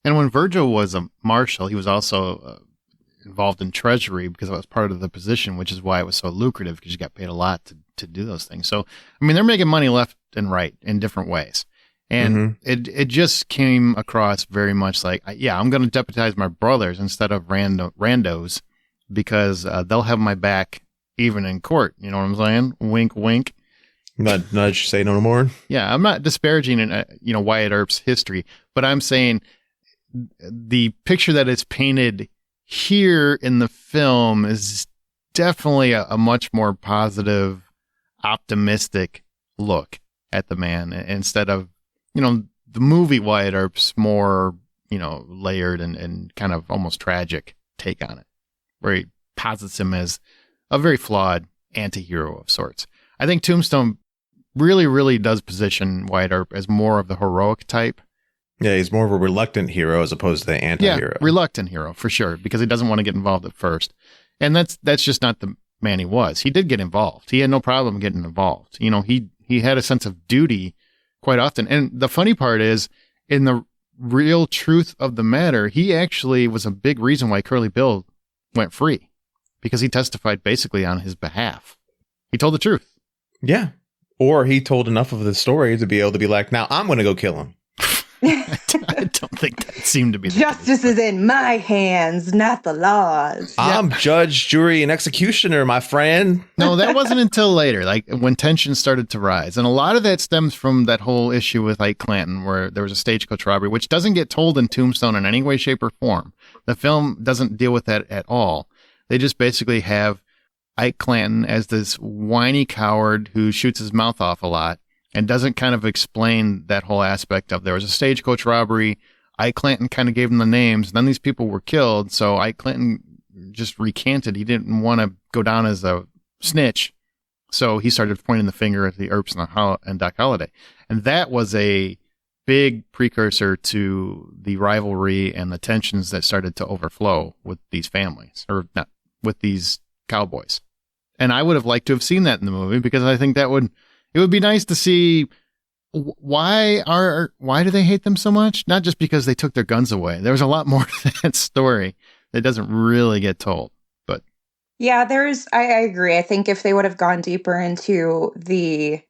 And when Virgil was a marshal, he was also involved in treasury because it was part of the position, which is why it was so lucrative, because you got paid a lot to do those things. So, I mean, they're making money left and right in different ways. And it just came across very much like, I'm going to deputize my brothers instead of randos, because they'll have my back even in court. You know what I'm saying? Wink, wink. Nudge, say no more. Yeah, I'm not disparaging, Wyatt Earp's history, but I'm saying the picture that is painted here in the film is definitely a much more positive, optimistic look at the man, instead of, the movie Wyatt Earp's more, layered and kind of almost tragic take on it, where he posits him as a very flawed anti-hero of sorts. I think Tombstone really, really does position Wyatt Earp as more of the heroic type. Yeah, he's more of a reluctant hero as opposed to the anti-hero. Yeah, reluctant hero, for sure, because he doesn't want to get involved at first. And that's just not the man he was. He did get involved. He had no problem getting involved. He had a sense of duty quite often. And the funny part is, in the real truth of the matter, he actually was a big reason why Curly Bill went free, because he testified basically on his behalf. He told the truth. Yeah. Or he told enough of the story to be able to be like, now I'm going to go kill him. I don't think that seemed to be the Justice case, is in my hands, not the laws. I'm judge, jury, and executioner, my friend. No, that wasn't until later, like when tensions started to rise. And a lot of that stems from that whole issue with Ike Clanton, where there was a stagecoach robbery, which doesn't get told in Tombstone in any way, shape, or form. The film doesn't deal with that at all. They just basically have Ike Clanton as this whiny coward who shoots his mouth off a lot, and doesn't kind of explain that whole aspect of there was a stagecoach robbery. Ike Clanton kind of gave him the names. Then these people were killed. So Ike Clanton just recanted. He didn't want to go down as a snitch. So he started pointing the finger at the Earps and Doc Holliday. And that was a big precursor to the rivalry and the tensions that started to overflow with these families, or not with these cowboys. And I would have liked to have seen that in the movie, because I think it would be nice to see why do they hate them so much? Not just because they took their guns away. There was a lot more to that story that doesn't really get told. But yeah, I agree. I think if they would have gone deeper into the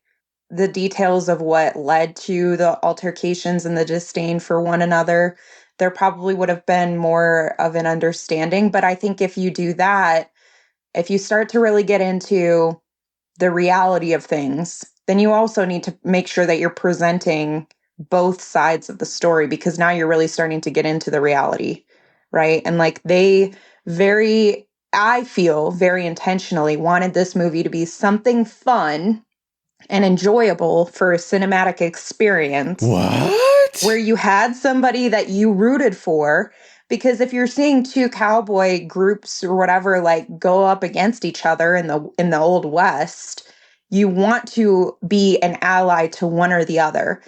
details of what led to the altercations and the disdain for one another, there probably would have been more of an understanding. But I think if you do that, if you start to really get into the reality of things, then you also need to make sure that you're presenting both sides of the story, because now you're really starting to get into the reality, right? And like I feel very intentionally wanted this movie to be something fun and enjoyable for a cinematic experience. What? Where you had somebody that you rooted for. Because if you're seeing two cowboy groups or whatever, like, go up against each other in the Old West, you want to be an ally to one or the other.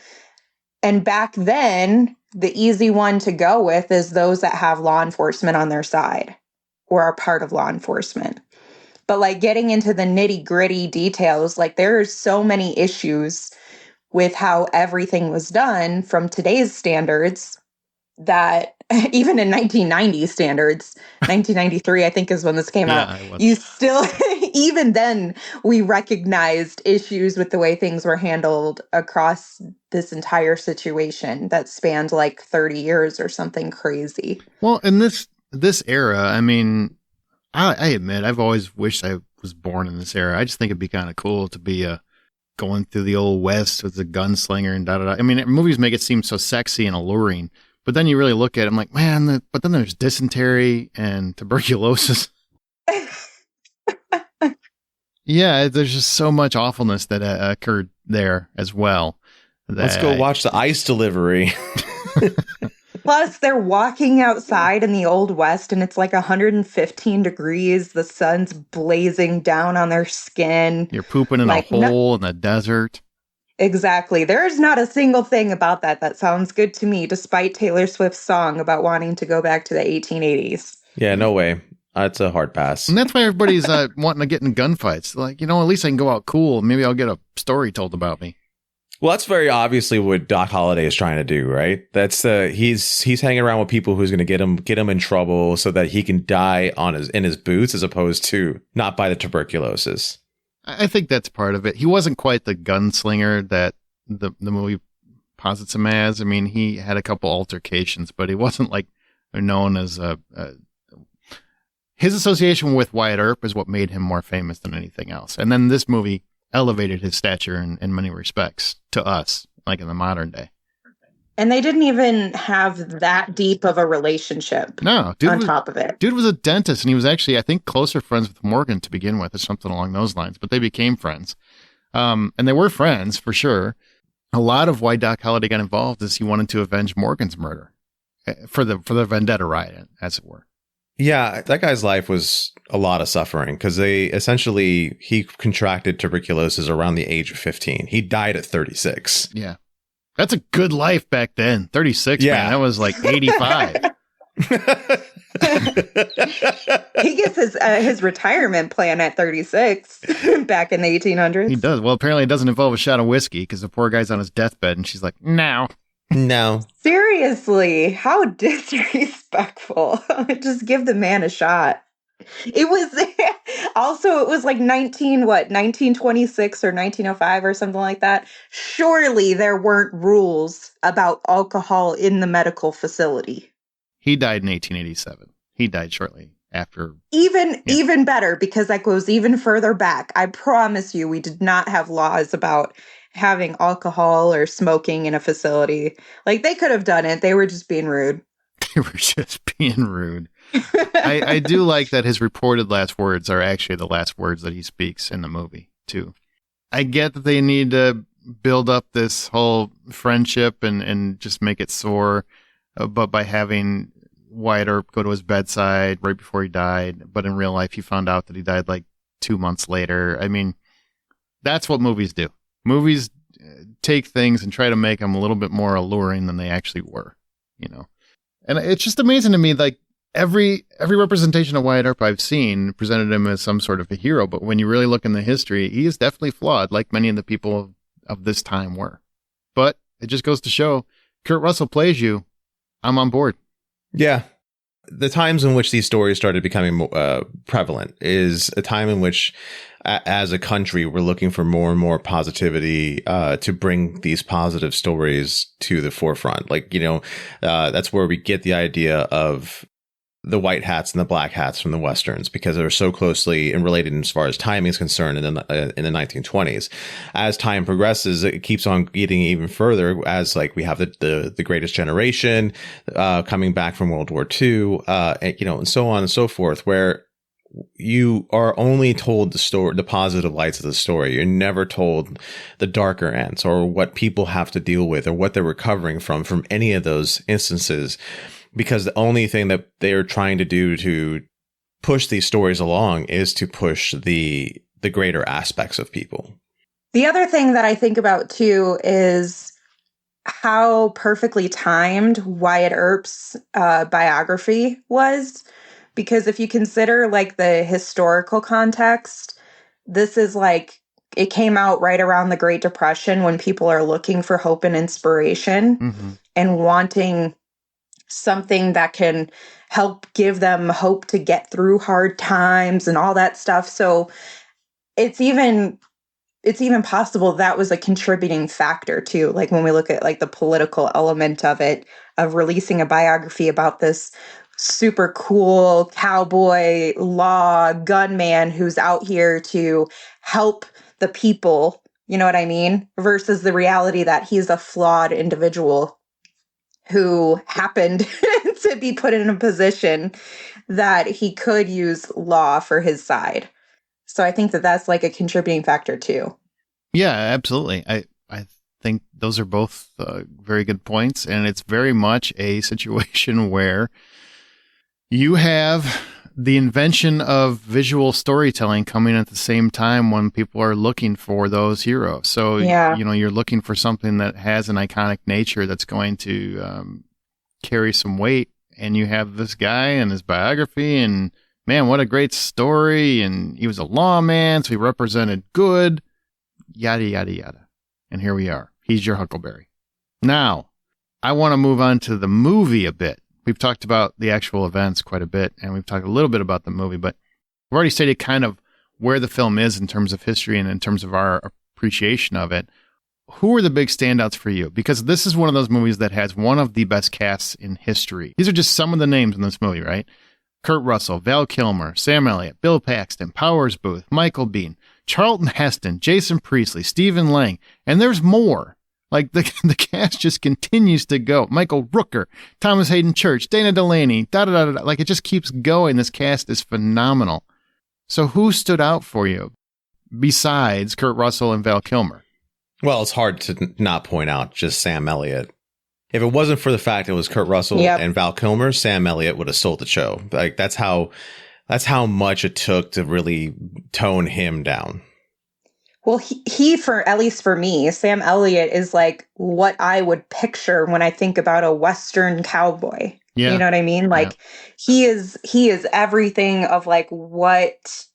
And back then, the easy one to go with is those that have law enforcement on their side or are part of law enforcement. But like getting into the nitty gritty details, like there are so many issues with how everything was done from today's standards that even in 1990 standards, 1993, I think is when this came out, you still, even then, we recognized issues with the way things were handled across this entire situation that spanned like 30 years or something crazy. Well, in this era, I mean, I admit, I've always wished I was born in this era. I just think it'd be kind of cool to be going through the Old West with a gunslinger and da-da-da. I mean, movies make it seem so sexy and alluring. But then you really look at it, I'm like, man, but then there's dysentery and tuberculosis. Yeah, there's just so much awfulness that occurred there as well. Let's go watch the ice delivery. Plus, they're walking outside in the Old West and it's like 115 degrees. The sun's blazing down on their skin. You're pooping in a hole in the desert. Exactly. There's not a single thing about that sounds good to me, despite Taylor Swift's song about wanting to go back to the 1880s. Yeah, no way. That's a hard pass. And that's why everybody's wanting to get in gunfights. Like, at least I can go out cool. Maybe I'll get a story told about me. Well, that's very obviously what Doc Holliday is trying to do, right? That's he's hanging around with people who's going to get him in trouble so that he can die in his boots, as opposed to not by the tuberculosis. I think that's part of it. He wasn't quite the gunslinger that the movie posits him as. I mean, he had a couple altercations, but he wasn't like known as his association with Wyatt Earp is what made him more famous than anything else. And then this movie elevated his stature in many respects to us, like in the modern day. And they didn't even have that deep of a relationship. No, top of it. Dude was a dentist, and he was actually, I think, closer friends with Morgan to begin with, or something along those lines. But they became friends. And they were friends, for sure. A lot of why Doc Holliday got involved is he wanted to avenge Morgan's murder for the vendetta riot, as it were. Yeah, that guy's life was a lot of suffering because he contracted tuberculosis around the age of 15. He died at 36. Yeah. That's a good life back then. 36, yeah. Man. That was like 85. He gets his retirement plan at 36 back in the 1800s. He does. Well, apparently it doesn't involve a shot of whiskey because the poor guy's on his deathbed and she's like, no. Seriously, how disrespectful. Just give the man a shot. It was like 1926 or 1905 or something like that. Surely there weren't rules about alcohol in the medical facility. He died in 1887. He died shortly after. Even better, because that goes even further back. I promise you, we did not have laws about having alcohol or smoking in a facility. Like, they could have done it. They were just being rude. They were just being rude. I do like that his reported last words are actually the last words that he speaks in the movie, too. I get that they need to build up this whole friendship and just make it soar, but by having Wyatt Earp go to his bedside right before he died, but in real life he found out that he died like 2 months later. I mean, that's what movies do. Movies take things and try to make them a little bit more alluring than they actually were, And it's just amazing to me, like, every representation of Wyatt Earp I've seen presented him as some sort of a hero, but when you really look in the history, he is definitely flawed, like many of the people of this time were. But it just goes to show, Kurt Russell plays you, I'm on board. Yeah. The times in which these stories started becoming prevalent is a time in which, as a country, we're looking for more and more positivity to bring these positive stories to the forefront. Like, that's where we get the idea of the white hats and the black hats from the Westerns because they're so closely and related as far as timing is concerned in the 1920s. As time progresses, it keeps on getting even further as like we have the Greatest Generation coming back from World War II, and so on and so forth, where you are only told the story, the positive lights of the story. You're never told the darker ends or what people have to deal with or what they're recovering from any of those instances. Because the only thing that they're trying to do to push these stories along is to push the greater aspects of people. The other thing that I think about too is how perfectly timed Wyatt Earp's biography was. Because if you consider like the historical context, this is like, it came out right around the Great Depression when people are looking for hope and inspiration and wanting something that can help give them hope to get through hard times and all that stuff. So it's even possible that was a contributing factor too. Like when we look at like the political element of it, of releasing a biography about this super cool cowboy law gunman who's out here to help the people, you know what I mean? Versus the reality that he's a flawed individual who happened to be put in a position that he could use law for his side. So I think that that's like a contributing factor too. Yeah, absolutely. I think those are both very good points. And it's very much a situation where you have the invention of visual storytelling coming at the same time when people are looking for those heroes. So, you're looking for something that has an iconic nature that's going to carry some weight. And you have this guy and his biography, and man, what a great story. And he was a lawman, so he represented good, yada, yada, yada. And here we are. He's your Huckleberry. Now, I want to move on to the movie a bit. We've talked about the actual events quite a bit, and we've talked a little bit about the movie, but we've already stated kind of where the film is in terms of history and in terms of our appreciation of it. Who are the big standouts for you? Because this is one of those movies that has one of the best casts in history. These are just some of the names in this movie, right? Kurt Russell, Val Kilmer, Sam Elliott, Bill Paxton, Powers Booth, Michael Biehn, Charlton Heston, Jason Priestley, Stephen Lang, and there's more. Like the cast just continues to go. Michael Rooker, Thomas Hayden Church, Dana Delaney, da-da-da-da. Like it just keeps going. This cast is phenomenal. So who stood out for you besides Kurt Russell and Val Kilmer? Well, it's hard to not point out just Sam Elliott. If it wasn't for the fact it was Kurt Russell and Val Kilmer, Sam Elliott would have stole the show. Like that's how much it took to really tone him down. Well, he for at least for me, Sam Elliott is like what I would picture when I think about a Western cowboy. Yeah. You know what I mean? Like he is everything of like what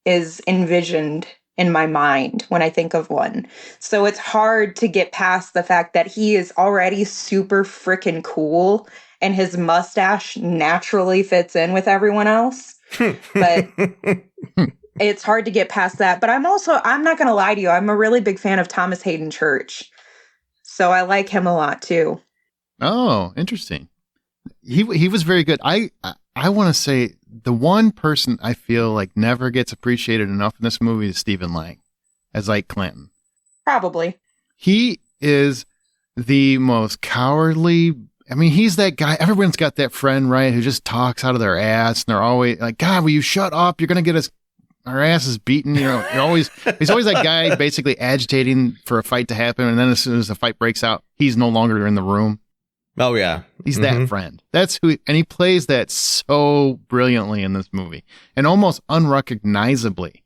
is envisioned in my mind when I think of one. So it's hard to get past the fact that he is already super freaking cool and his mustache naturally fits in with everyone else. But it's hard to get past that. But I'm not going to lie to you. I'm a really big fan of Thomas Hayden Church. So I like him a lot too. Oh, interesting. He was very good. I want to say the one person I feel like never gets appreciated enough in this movie is Stephen Lang as Ike Clanton. Probably. He is the most cowardly. I mean, he's that guy. Everyone's got that friend, right, who just talks out of their ass, and they're always like, God, will you shut up? You're going to get our asses beaten. You know, he's always that guy basically agitating for a fight to happen. And then as soon as the fight breaks out, he's no longer in the room. Oh, yeah. He's that friend. That's who, and he plays that so brilliantly in this movie and almost unrecognizably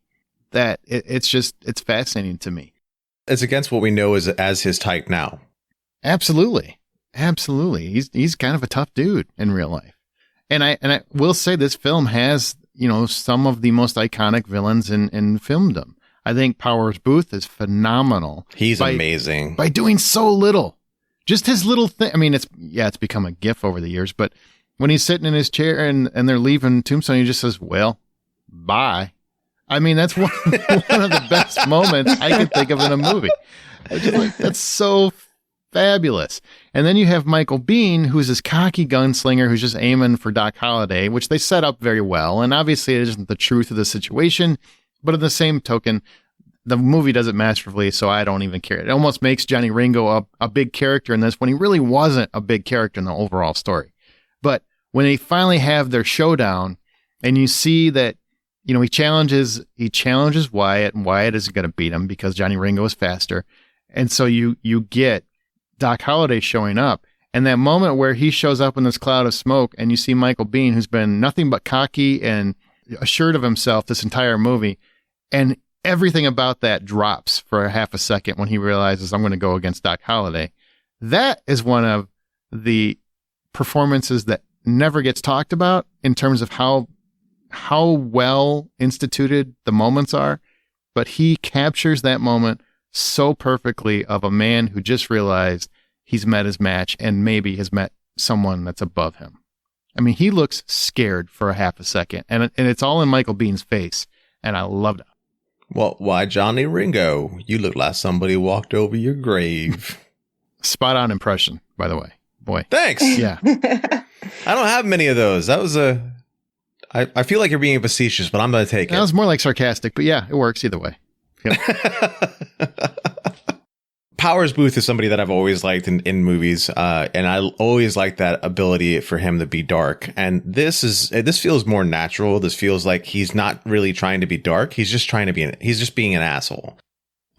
that it's fascinating to me. It's against what we know as his type now. Absolutely. Absolutely. He's kind of a tough dude in real life. And I will say this film has, some of the most iconic villains in filmdom. I think Powers Booth is phenomenal. He's amazing. By doing so little. Just his little thing. I mean, it's become a gif over the years, but when he's sitting in his chair and they're leaving Tombstone, he just says, well, bye. I mean, that's one of the best moments I could think of in a movie. I'm just like, that's so fabulous. And then you have Michael Biehn, who's this cocky gunslinger who's just aiming for Doc Holliday, which they set up very well. And obviously it isn't the truth of the situation, but in the same token, the movie does it masterfully, so I don't even care. It almost makes Johnny Ringo a big character in this when he really wasn't a big character in the overall story. But when they finally have their showdown and you see that, you know, he challenges Wyatt, and Wyatt isn't going to beat him because Johnny Ringo is faster. And so you get Doc Holliday showing up, and that moment where he shows up in this cloud of smoke and you see Michael Biehn, who's been nothing but cocky and assured of himself this entire movie, and everything about that drops for a half a second when he realizes, I'm going to go against Doc Holliday. That is one of the performances that never gets talked about in terms of how well instituted the moments are, but he captures that moment so perfectly of a man who just realized he's met his match and maybe has met someone that's above him. I mean, he looks scared for a half a second, and it's all in Michael Bihn's face, and I loved it. Well, why, Johnny Ringo? You look like somebody walked over your grave. Spot on impression, by the way. Boy. Thanks. Yeah. I don't have many of those. That was I feel like you're being facetious, but I'm going to take it. That was more like sarcastic, but yeah, it works either way. Yep. Powers Booth is somebody that I've always liked in movies, and I always like that ability for him to be dark. And this feels more natural. This feels like he's not really trying to be dark. He's just he's just being an asshole.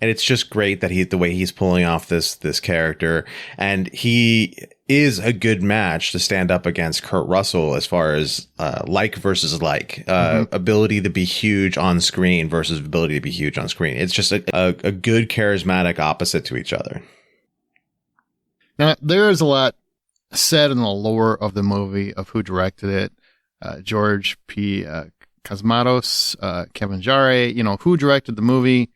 And it's just great that the way he's pulling off this character, and he is a good match to stand up against Kurt Russell as far as like versus like, ability to be huge on screen versus ability to be huge on screen. It's just a good charismatic opposite to each other. Now, there is a lot said in the lore of the movie of who directed it. George P. Cosmatos, Kevin Jarre, who directed the movie.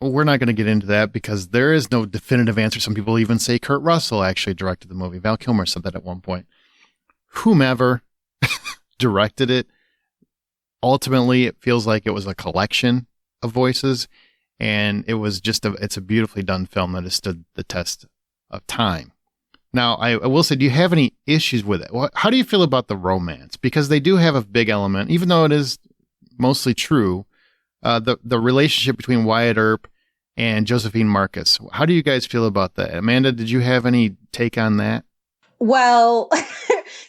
Well, we're not going to get into that because there is no definitive answer. Some people even say Kurt Russell actually directed the movie. Val Kilmer said that at one point. Whomever directed it, ultimately it feels like it was a collection of voices, and it was it's a beautifully done film that has stood the test of time. Now, I will say, do you have any issues with it? How do you feel about the romance? Because they do have a big element, even though it is mostly true. The relationship between Wyatt Earp and Josephine Marcus. How do you guys feel about that? Amanda, did you have any take on that? Well,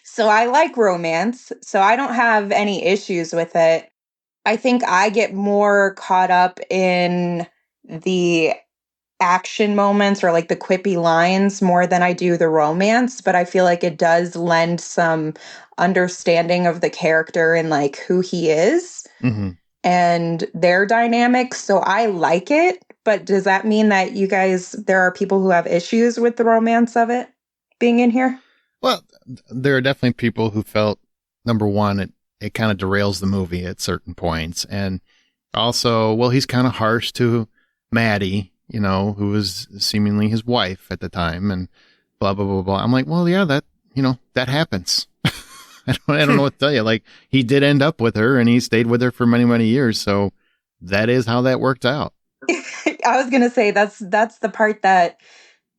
so I like romance, so I don't have any issues with it. I think I get more caught up in the action moments or like the quippy lines more than I do the romance, but I feel like it does lend some understanding of the character and like who he is. Mm-hmm. And their dynamics. So I like it, but does that mean that there are people who have issues with the romance of it being in here? Well, there are definitely people who felt, number one, it kind of derails the movie at certain points. And also, well, he's kind of harsh to Maddie, who was seemingly his wife at the time, and blah, blah, blah, blah. I'm like, well, yeah, that happens. I don't know what to tell you. Like, he did end up with her, and he stayed with her for many, many years. So that is how that worked out. I was going to say that's the part that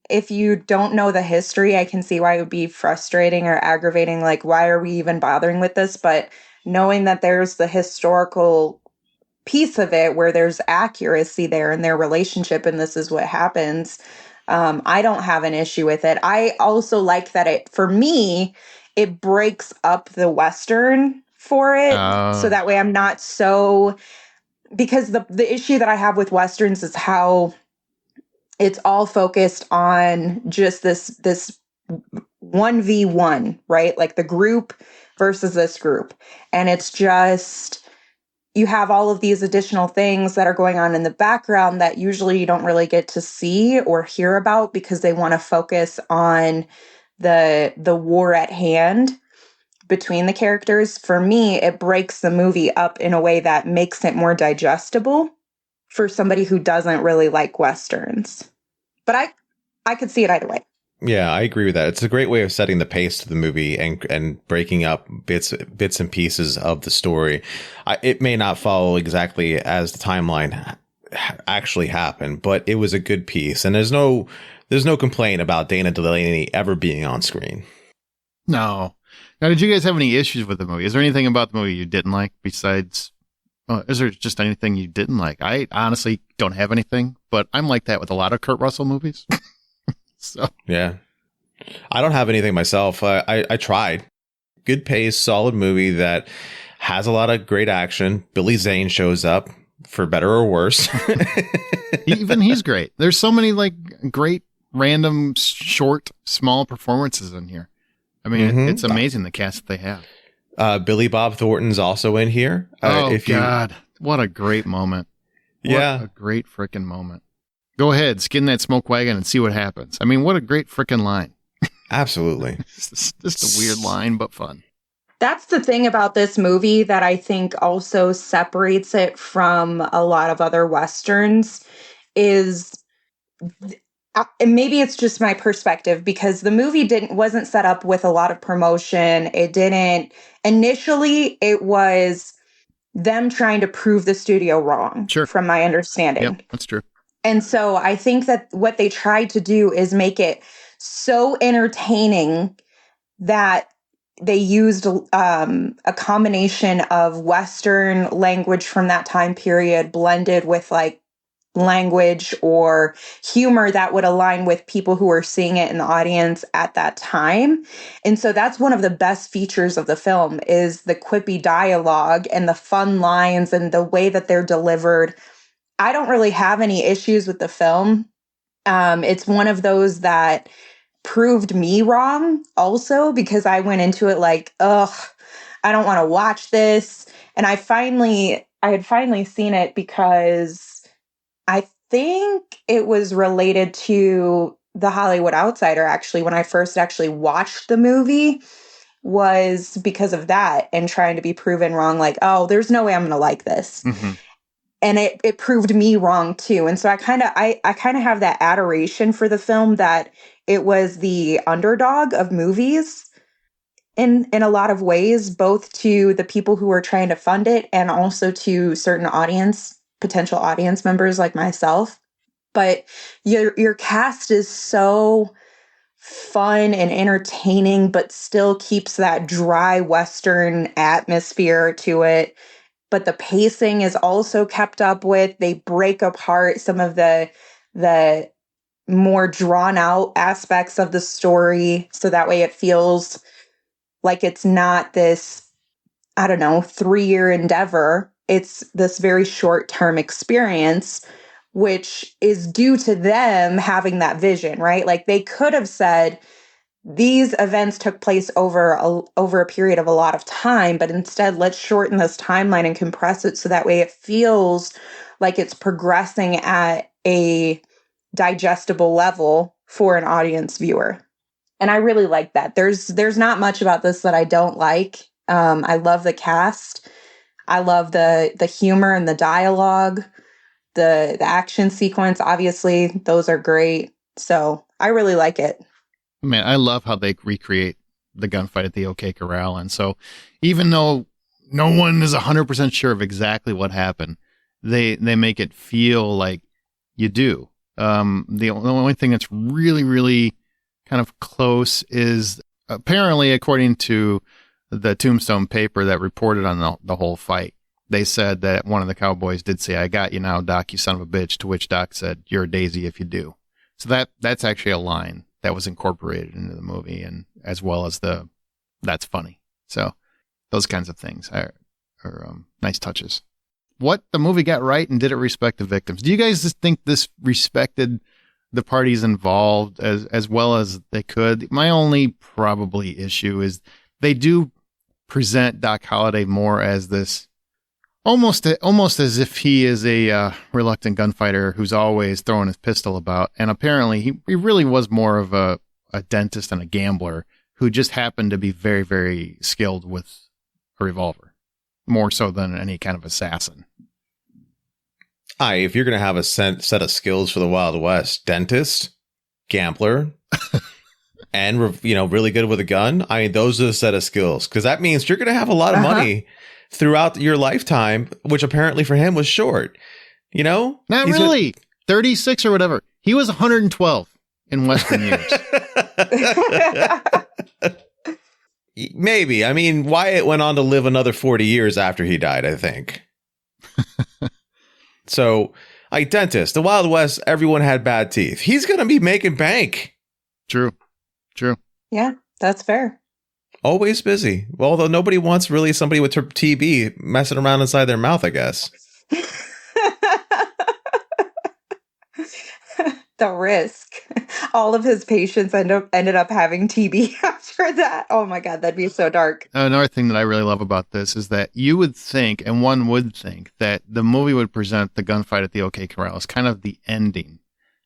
if you don't know the history, I can see why it would be frustrating or aggravating. Like, why are we even bothering with this? But knowing that there's the historical piece of it where there's accuracy there in their relationship, and this is what happens, I don't have an issue with it. I also like that for me, it breaks up the Western for it. So that way I'm not because the issue that I have with Westerns is how it's all focused on just this 1v1, right? Like the group versus this group. And it's just, you have all of these additional things that are going on in the background that usually you don't really get to see or hear about because they want to focus on the war at hand between the characters. For me, it breaks the movie up in a way that makes it more digestible for somebody who doesn't really like Westerns. But I could see it either way. Yeah, I agree with that. It's a great way of setting the pace to the movie and breaking up bits and pieces of the story. It may not follow exactly as the timeline actually happened, but it was a good piece. And there's no there's no complaint about Dana Delaney ever being on screen. No. Now, did you guys have any issues with the movie? Is there anything about the movie you didn't like besides... is there just anything you didn't like? I honestly don't have anything, but I'm like that with a lot of Kurt Russell movies. So yeah, I don't have anything myself. I tried. Good pace, solid movie that has a lot of great action. Billy Zane shows up for better or worse. Even he's great. There's so many like great, random, short, small performances in here. I mean, it's amazing the cast that they have. Billy Bob Thornton's also in here. God, what a great moment. What a great freaking moment. Go ahead, skin that smoke wagon and see what happens. I mean, what a great freaking line. Absolutely. Just a weird line, but fun. That's the thing about this movie that I think also separates it from a lot of other Westerns is... and maybe it's just my perspective because the movie wasn't set up with a lot of promotion. It didn't initially. It was them trying to prove the studio wrong. Sure. From my understanding. Yep, that's true. And so I think that what they tried to do is make it so entertaining that they used a combination of Western language from that time period blended with like language or humor that would align with people who were seeing it in the audience at that time. And so that's one of the best features of the film is the quippy dialogue and the fun lines and the way that they're delivered. I don't really have any issues with the film. It's one of those that proved me wrong also because I went into it like, ugh, I don't want to watch this. And I had finally seen it because I think it was related to The Hollywood Outsider, actually, when I first actually watched the movie, was because of that and trying to be proven wrong, like, oh, there's no way I'm going to like this. Mm-hmm. And it proved me wrong, too. And so I kind of have that adoration for the film that it was the underdog of movies in a lot of ways, both to the people who were trying to fund it and also to certain potential audience members like myself. But your cast is so fun and entertaining, but still keeps that dry Western atmosphere to it. But the pacing is also kept up with. They break apart some of the more drawn out aspects of the story. So that way it feels like it's not this, 3-year endeavor. It's this very short-term experience, which is due to them having that vision, right? Like they could have said, these events took place over a period of a lot of time, but instead let's shorten this timeline and compress it so that way it feels like it's progressing at a digestible level for an audience viewer. And I really like that. There's not much about this that I don't like. I love the cast. I love the humor and the dialogue, the action sequence. Obviously, those are great. So I really like it. Man, I love how they recreate the gunfight at the OK Corral. And so even though no one is 100% sure of exactly what happened, they make it feel like you do. The only thing that's really, really kind of close is apparently, according to the Tombstone paper that reported on the whole fight, they said that one of the cowboys did say, "I got you now, Doc, you son of a bitch," to which Doc said, "You're a daisy if you do." So that's actually a line that was incorporated into the movie, and as well as that's funny. So those kinds of things are nice touches. What the movie got right, and did it respect the victims? Do you guys just think this respected the parties involved as well as they could? My only probably issue is they do present Doc Holliday more as this almost as if he is a reluctant gunfighter who's always throwing his pistol about. And apparently he really was more of a dentist and a gambler who just happened to be very, very skilled with a revolver, more so than any kind of assassin. If you're going to have a set of skills for the Wild West, dentist, gambler, and really good with a gun, those are the set of skills, because that means you're going to have a lot of money throughout your lifetime, which apparently for him was short. Not really. 36 or whatever. He was 112 in Western years. Maybe. I mean, Wyatt went on to live another 40 years after he died, I think. So, like dentist, the Wild West, everyone had bad teeth. He's going to be making bank. True. Yeah, that's fair. Always busy. Well, although nobody wants really somebody with TB messing around inside their mouth, I guess. The risk. All of his patients ended up having TB after that. Oh my God, that'd be so dark. Another thing that I really love about this is that you would think, and one would think, that the movie would present the gunfight at the OK Corral as kind of the ending,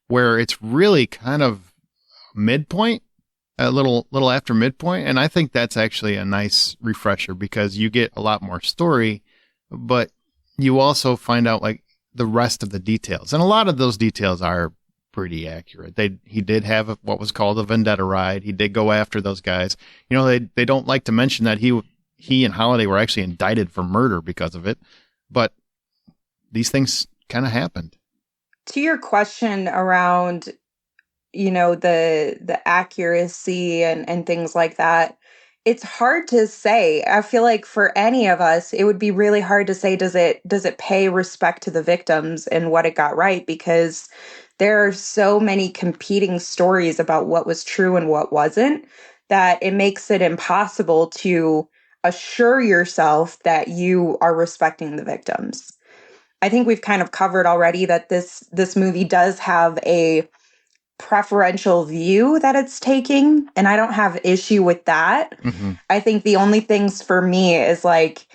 where it's really kind of midpoint, a little after midpoint. And I think that's actually a nice refresher because you get a lot more story, but you also find out like the rest of the details. And a lot of those details are pretty accurate. He did have what was called a vendetta ride. He did go after those guys. You know, they don't like to mention that he and Holliday were actually indicted for murder because of it, but these things kind of happened. To your question around, you know, the accuracy and things like that, it's hard to say. I feel like for any of us, it would be really hard to say, does it pay respect to the victims and what it got right? Because there are so many competing stories about what was true and what wasn't, that it makes it impossible to assure yourself that you are respecting the victims. I think we've kind of covered already that this movie does have a preferential view that it's taking, and I don't have issue with that. Mm-hmm. I think the only things for me is like,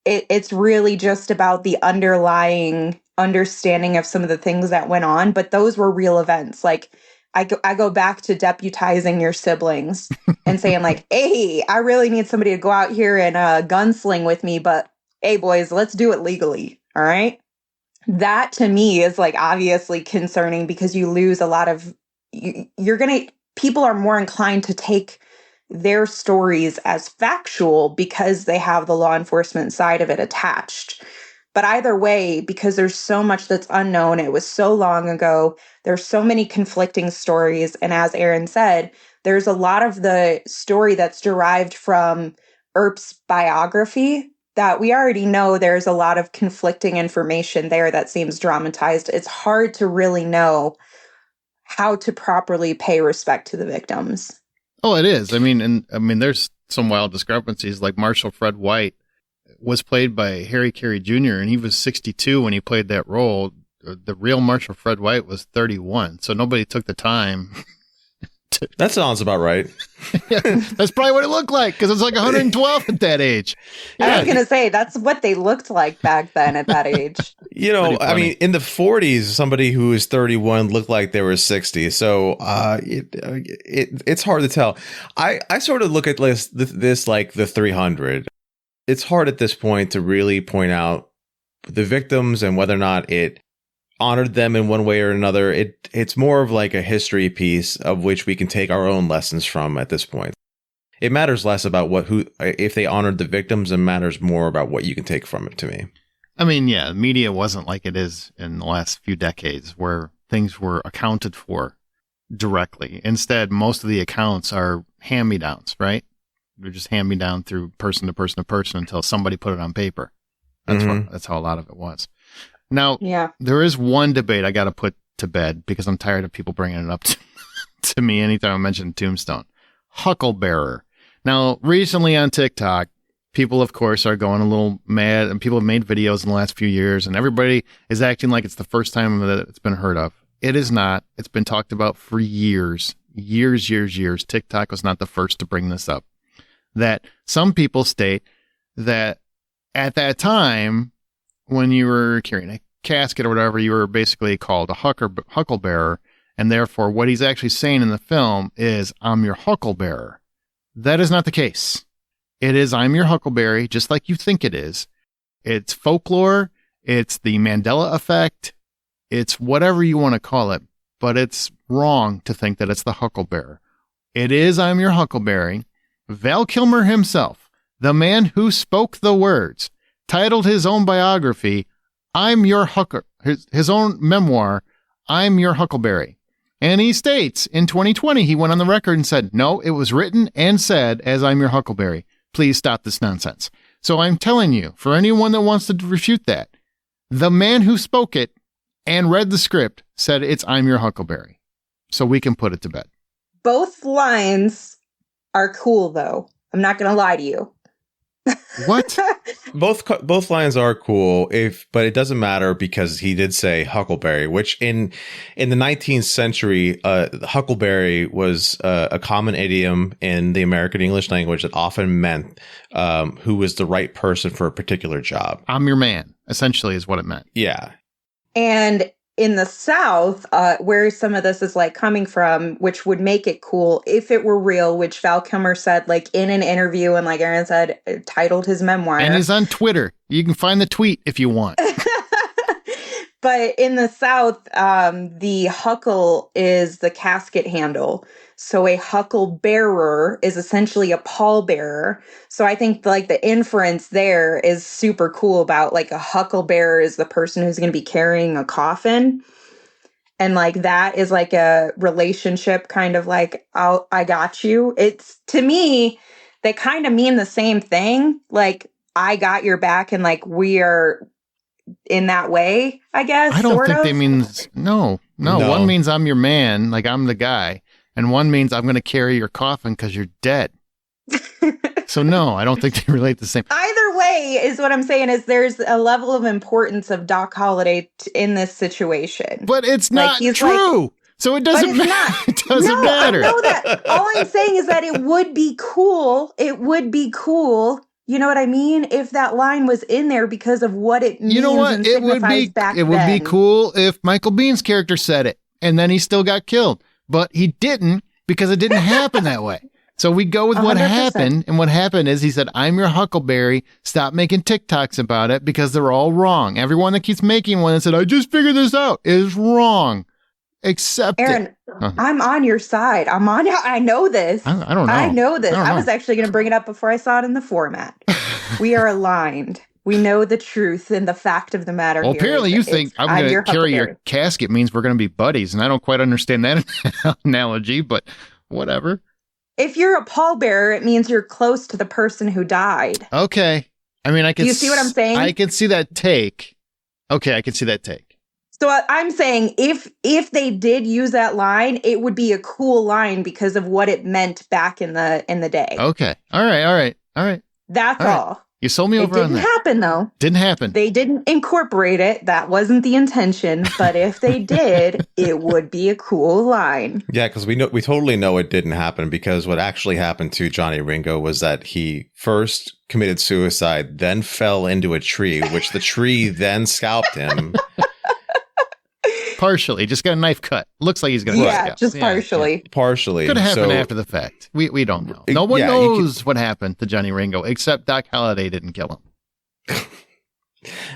it's really just about the underlying understanding of some of the things that went on, but those were real events. Like I go back to deputizing your siblings and saying like, hey, I really need somebody to go out here and gunsling with me, but hey boys, let's do it legally. All right. That to me is like obviously concerning because you lose a lot of, people are more inclined to take their stories as factual because they have the law enforcement side of it attached. But either way, because there's so much that's unknown, it was so long ago, there's so many conflicting stories. And as Aaron said, there's a lot of the story that's derived from Earp's biography that we already know there's a lot of conflicting information there that seems dramatized. It's hard to really know how to properly pay respect to the victims. Oh, it is. I mean, there's some wild discrepancies. Like Marshal Fred White was played by Harry Carey Jr., and he was 62 when he played that role. The real Marshal Fred White was 31, so nobody took the time. That sounds about right. Yeah, that's probably what it looked like, because it's like 112 at that age. Yeah. I was going to say, that's what they looked like back then at that age. You know, I mean, in the 40s, somebody who was 31 looked like they were 60. So it's hard to tell. I sort of look at this like the 300. It's hard at this point to really point out the victims and whether or not it honored them in one way or another. It's more of like a history piece of which we can take our own lessons from at this point. It matters less about if they honored the victims, and matters more about what you can take from it to me. I mean, yeah, media wasn't like it is in the last few decades where things were accounted for directly. Instead, most of the accounts are hand-me-downs, right? They're just hand-me-down through person to person to person until somebody put it on paper. That's how a lot of it was. Now, There is one debate I got to put to bed because I'm tired of people bringing it up to me anytime I mention Tombstone. Hucklebearer. Now, recently on TikTok, people, of course, are going a little mad, and people have made videos in the last few years, and everybody is acting like it's the first time that it's been heard of. It is not. It's been talked about for years. TikTok was not the first to bring this up. That some people state that at that time, when you were carrying a casket or whatever, you were basically called a hucklebearer, and therefore what he's actually saying in the film is, I'm your hucklebearer. That is not the case. It is, I'm your huckleberry, just like you think it is. It's folklore, it's the Mandela effect, it's whatever you want to call it, but it's wrong to think that it's the hucklebearer. It is, I'm your huckleberry. Val Kilmer himself, the man who spoke the words, titled his own biography, I'm your his own memoir, I'm your huckleberry. And he states in 2020, he went on the record and said, no, it was written and said as I'm your Huckleberry. Please stop this nonsense. So I'm telling you, for anyone that wants to refute that, the man who spoke it and read the script said it's I'm your Huckleberry. So we can put it to bed. Both lines are cool, though. I'm not going to lie to you. What? Both lines are cool, but it doesn't matter because he did say Huckleberry, which in the 19th century, Huckleberry was a common idiom in the American English language that often meant who was the right person for a particular job. I'm your man, essentially, is what it meant. Yeah. And in the South, where some of this is like coming from, which would make it cool if it were real, which Val Kilmer said like in an interview, and like Aaron said, titled his memoir. And is on Twitter. You can find the tweet if you want. But in the South, the huckle is the casket handle. So a huckle bearer is essentially a pallbearer. So I think like the inference there is super cool about like a huckle bearer is the person who's going to be carrying a coffin. And like that is like a relationship kind of like, I got you. It's, to me, they kind of mean the same thing. Like I got your back and like we are in that way, I guess. I don't think they mean, no. One means I'm your man, like I'm the guy. And one means I'm going to carry your coffin because you're dead. So no, I don't think they relate the same. Either way is what I'm saying is there's a level of importance of Doc Holliday in this situation. But it's not true. Like, so it doesn't matter. It doesn't matter. I know that. All I'm saying is that it would be cool. It would be cool. You know what I mean? If that line was in there because of what it means. You know what? And signifies back it would be cool if Michael Bihn's character said it and then he still got killed. But he didn't because it didn't happen that way. So we go with what 100%. Happened. And what happened is he said, I'm your Huckleberry. Stop making TikToks about it because they're all wrong. Everyone that keeps making one and said, I just figured this out is wrong. Accept Aaron, it. I'm on your side. I know this. I don't know. I know this. I was actually going to bring it up before I saw it in the format. We are aligned. We know the truth and the fact of the matter. Well, apparently you think I'm going to carry your casket means we're going to be buddies, and I don't quite understand that analogy, but whatever. If you're a pallbearer, it means you're close to the person who died. Okay. I mean, Do you see what I'm saying? I can see that take. Okay, I can see that take. So I'm saying if they did use that line, it would be a cool line because of what it meant back in the day. Okay. All right. That's all. You sold me over on that. It didn't happen, though. Didn't happen. They didn't incorporate it. That wasn't the intention. But if they did, it would be a cool line. Yeah, because we totally know it didn't happen because what actually happened to Johnny Ringo was that he first committed suicide, then fell into a tree, which the tree then scalped him. Partially, just got a knife cut. Looks like he's going to just partially. Yeah. Partially. Could have happened after the fact. We don't know. No one knows what happened to Johnny Ringo, except Doc Holliday didn't kill him.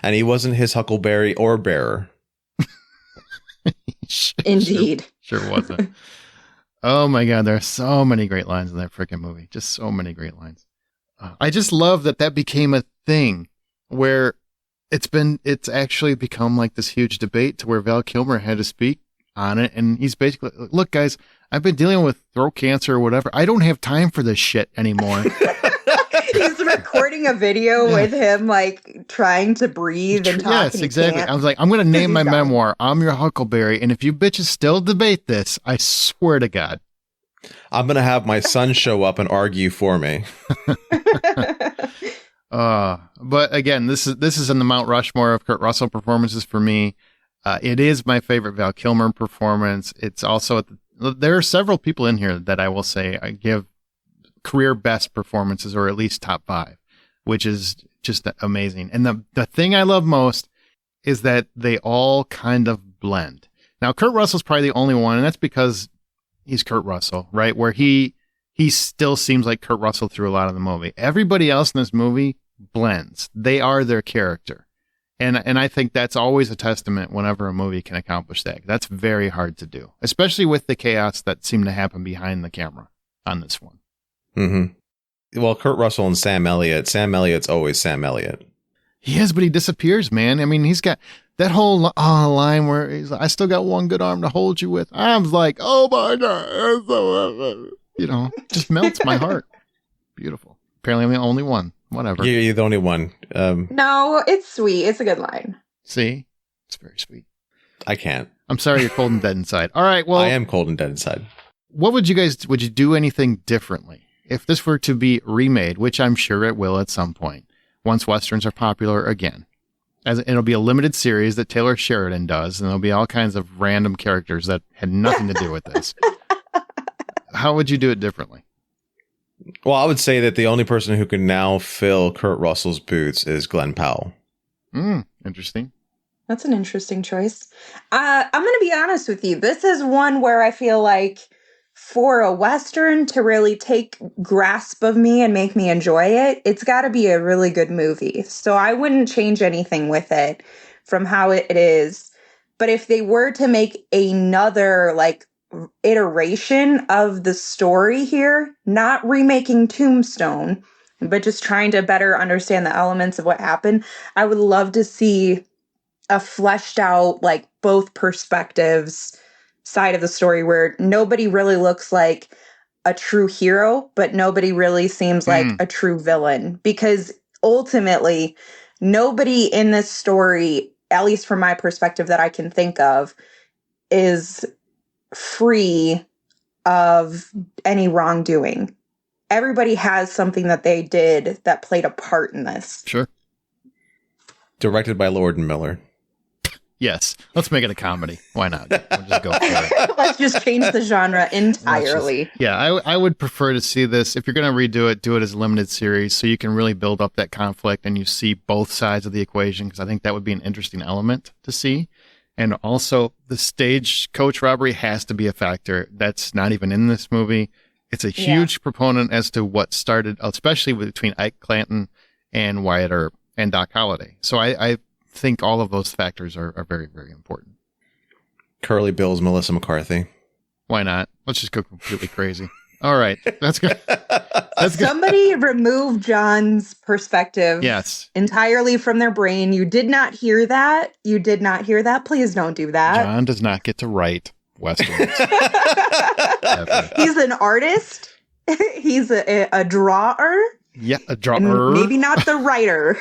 And he wasn't his Huckleberry or bearer. Indeed. Sure wasn't. Oh my God, there are so many great lines in that freaking movie. Just so many great lines. I just love that became a thing where it's actually become like this huge debate to where Val Kilmer had to speak on it. And he's basically, look, guys, I've been dealing with throat cancer or whatever. I don't have time for this shit anymore. He's recording a video with him, like, trying to breathe and talk. Yes, exactly. I was like, I'm going to name my memoir, I'm Your Huckleberry. And if you bitches still debate this, I swear to God. I'm going to have my son show up and argue for me. But again, this is in the Mount Rushmore of Kurt Russell performances for me. It is my favorite Val Kilmer performance. It's also, there are several people in here that I will say I give career best performances, or at least top 5, which is just amazing. And the thing I love most is that they all kind of blend. Now, Kurt Russell's probably the only one, and that's because he's Kurt Russell, right? Where he still seems like Kurt Russell through a lot of the movie. Everybody else in this movie blends. They are their character. And I think that's always a testament whenever a movie can accomplish that. That's very hard to do, especially with the chaos that seemed to happen behind the camera on this one. Mm-hmm. Well, Kurt Russell and Sam Elliott's always Sam Elliott. He is, but he disappears, man. I mean, That whole line where he's like, I still got one good arm to hold you with. I was like, oh my God. You know, just melts my heart. Beautiful. Apparently I'm the only one. Whatever. You're the only one. No, it's sweet. It's a good line. See? It's very sweet. I can't. I'm sorry you're cold and dead inside. All right, well. I am cold and dead inside. What would you do anything differently if this were to be remade, which I'm sure it will at some point, once Westerns are popular again? It'll be a limited series that Taylor Sheridan does, and there'll be all kinds of random characters that had nothing to do with this. How would you do it differently? Well, I would say that the only person who can now fill Kurt Russell's boots is Glenn Powell. Interesting. That's an interesting choice. I'm going to be honest with you. This is one where I feel like for a Western to really take grasp of me and make me enjoy it, it's got to be a really good movie. So I wouldn't change anything with it from how it is. But if they were to make another like iteration of the story here, not remaking Tombstone, but just trying to better understand the elements of what happened, I would love to see a fleshed out, like both perspectives side of the story where nobody really looks like a true hero, but nobody really seems like a true villain. Because ultimately, nobody in this story, at least from my perspective that I can think of, is free of any wrongdoing. Everybody has something that they did that played a part in this. Sure. Directed by Lord and Miller. Yes. Let's make it a comedy. Why not? We'll just go for it. Let's just change the genre entirely. I would prefer to see this. If you're going to redo it, do it as a limited series so you can really build up that conflict and you see both sides of the equation, because I think that would be an interesting element to see. And also, the stagecoach robbery has to be a factor. That's not even in this movie. It's a huge proponent as to what started, especially between Ike Clanton and Wyatt Earp and Doc Holliday. So I think all of those factors are very, very important. Curly Bill's Melissa McCarthy. Why not? Let's just go completely crazy. All right. That's good. That's good. Somebody remove John's perspective entirely from their brain. You did not hear that. You did not hear that. Please don't do that. John does not get to write Westerns. He's an artist. He's a drawer. Yeah, a drawer. Maybe not the writer.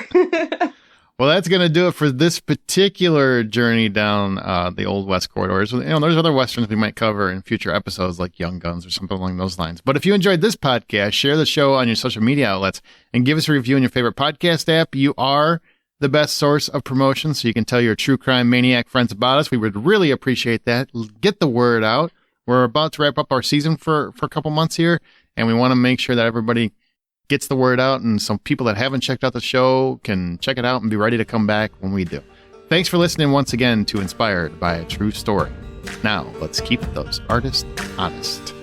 Well, that's going to do it for this particular journey down the Old West corridors. You know, there's other Westerns we might cover in future episodes, like Young Guns or something along those lines. But if you enjoyed this podcast, share the show on your social media outlets and give us a review in your favorite podcast app. You are the best source of promotion, so you can tell your true crime maniac friends about us. We would really appreciate that. Get the word out. We're about to wrap up our season for a couple months here, and we want to make sure that everybody gets the word out, and some people that haven't checked out the show can check it out and be ready to come back when we do. Thanks for listening once again to Inspired by a True Story. Now, let's keep those artists honest.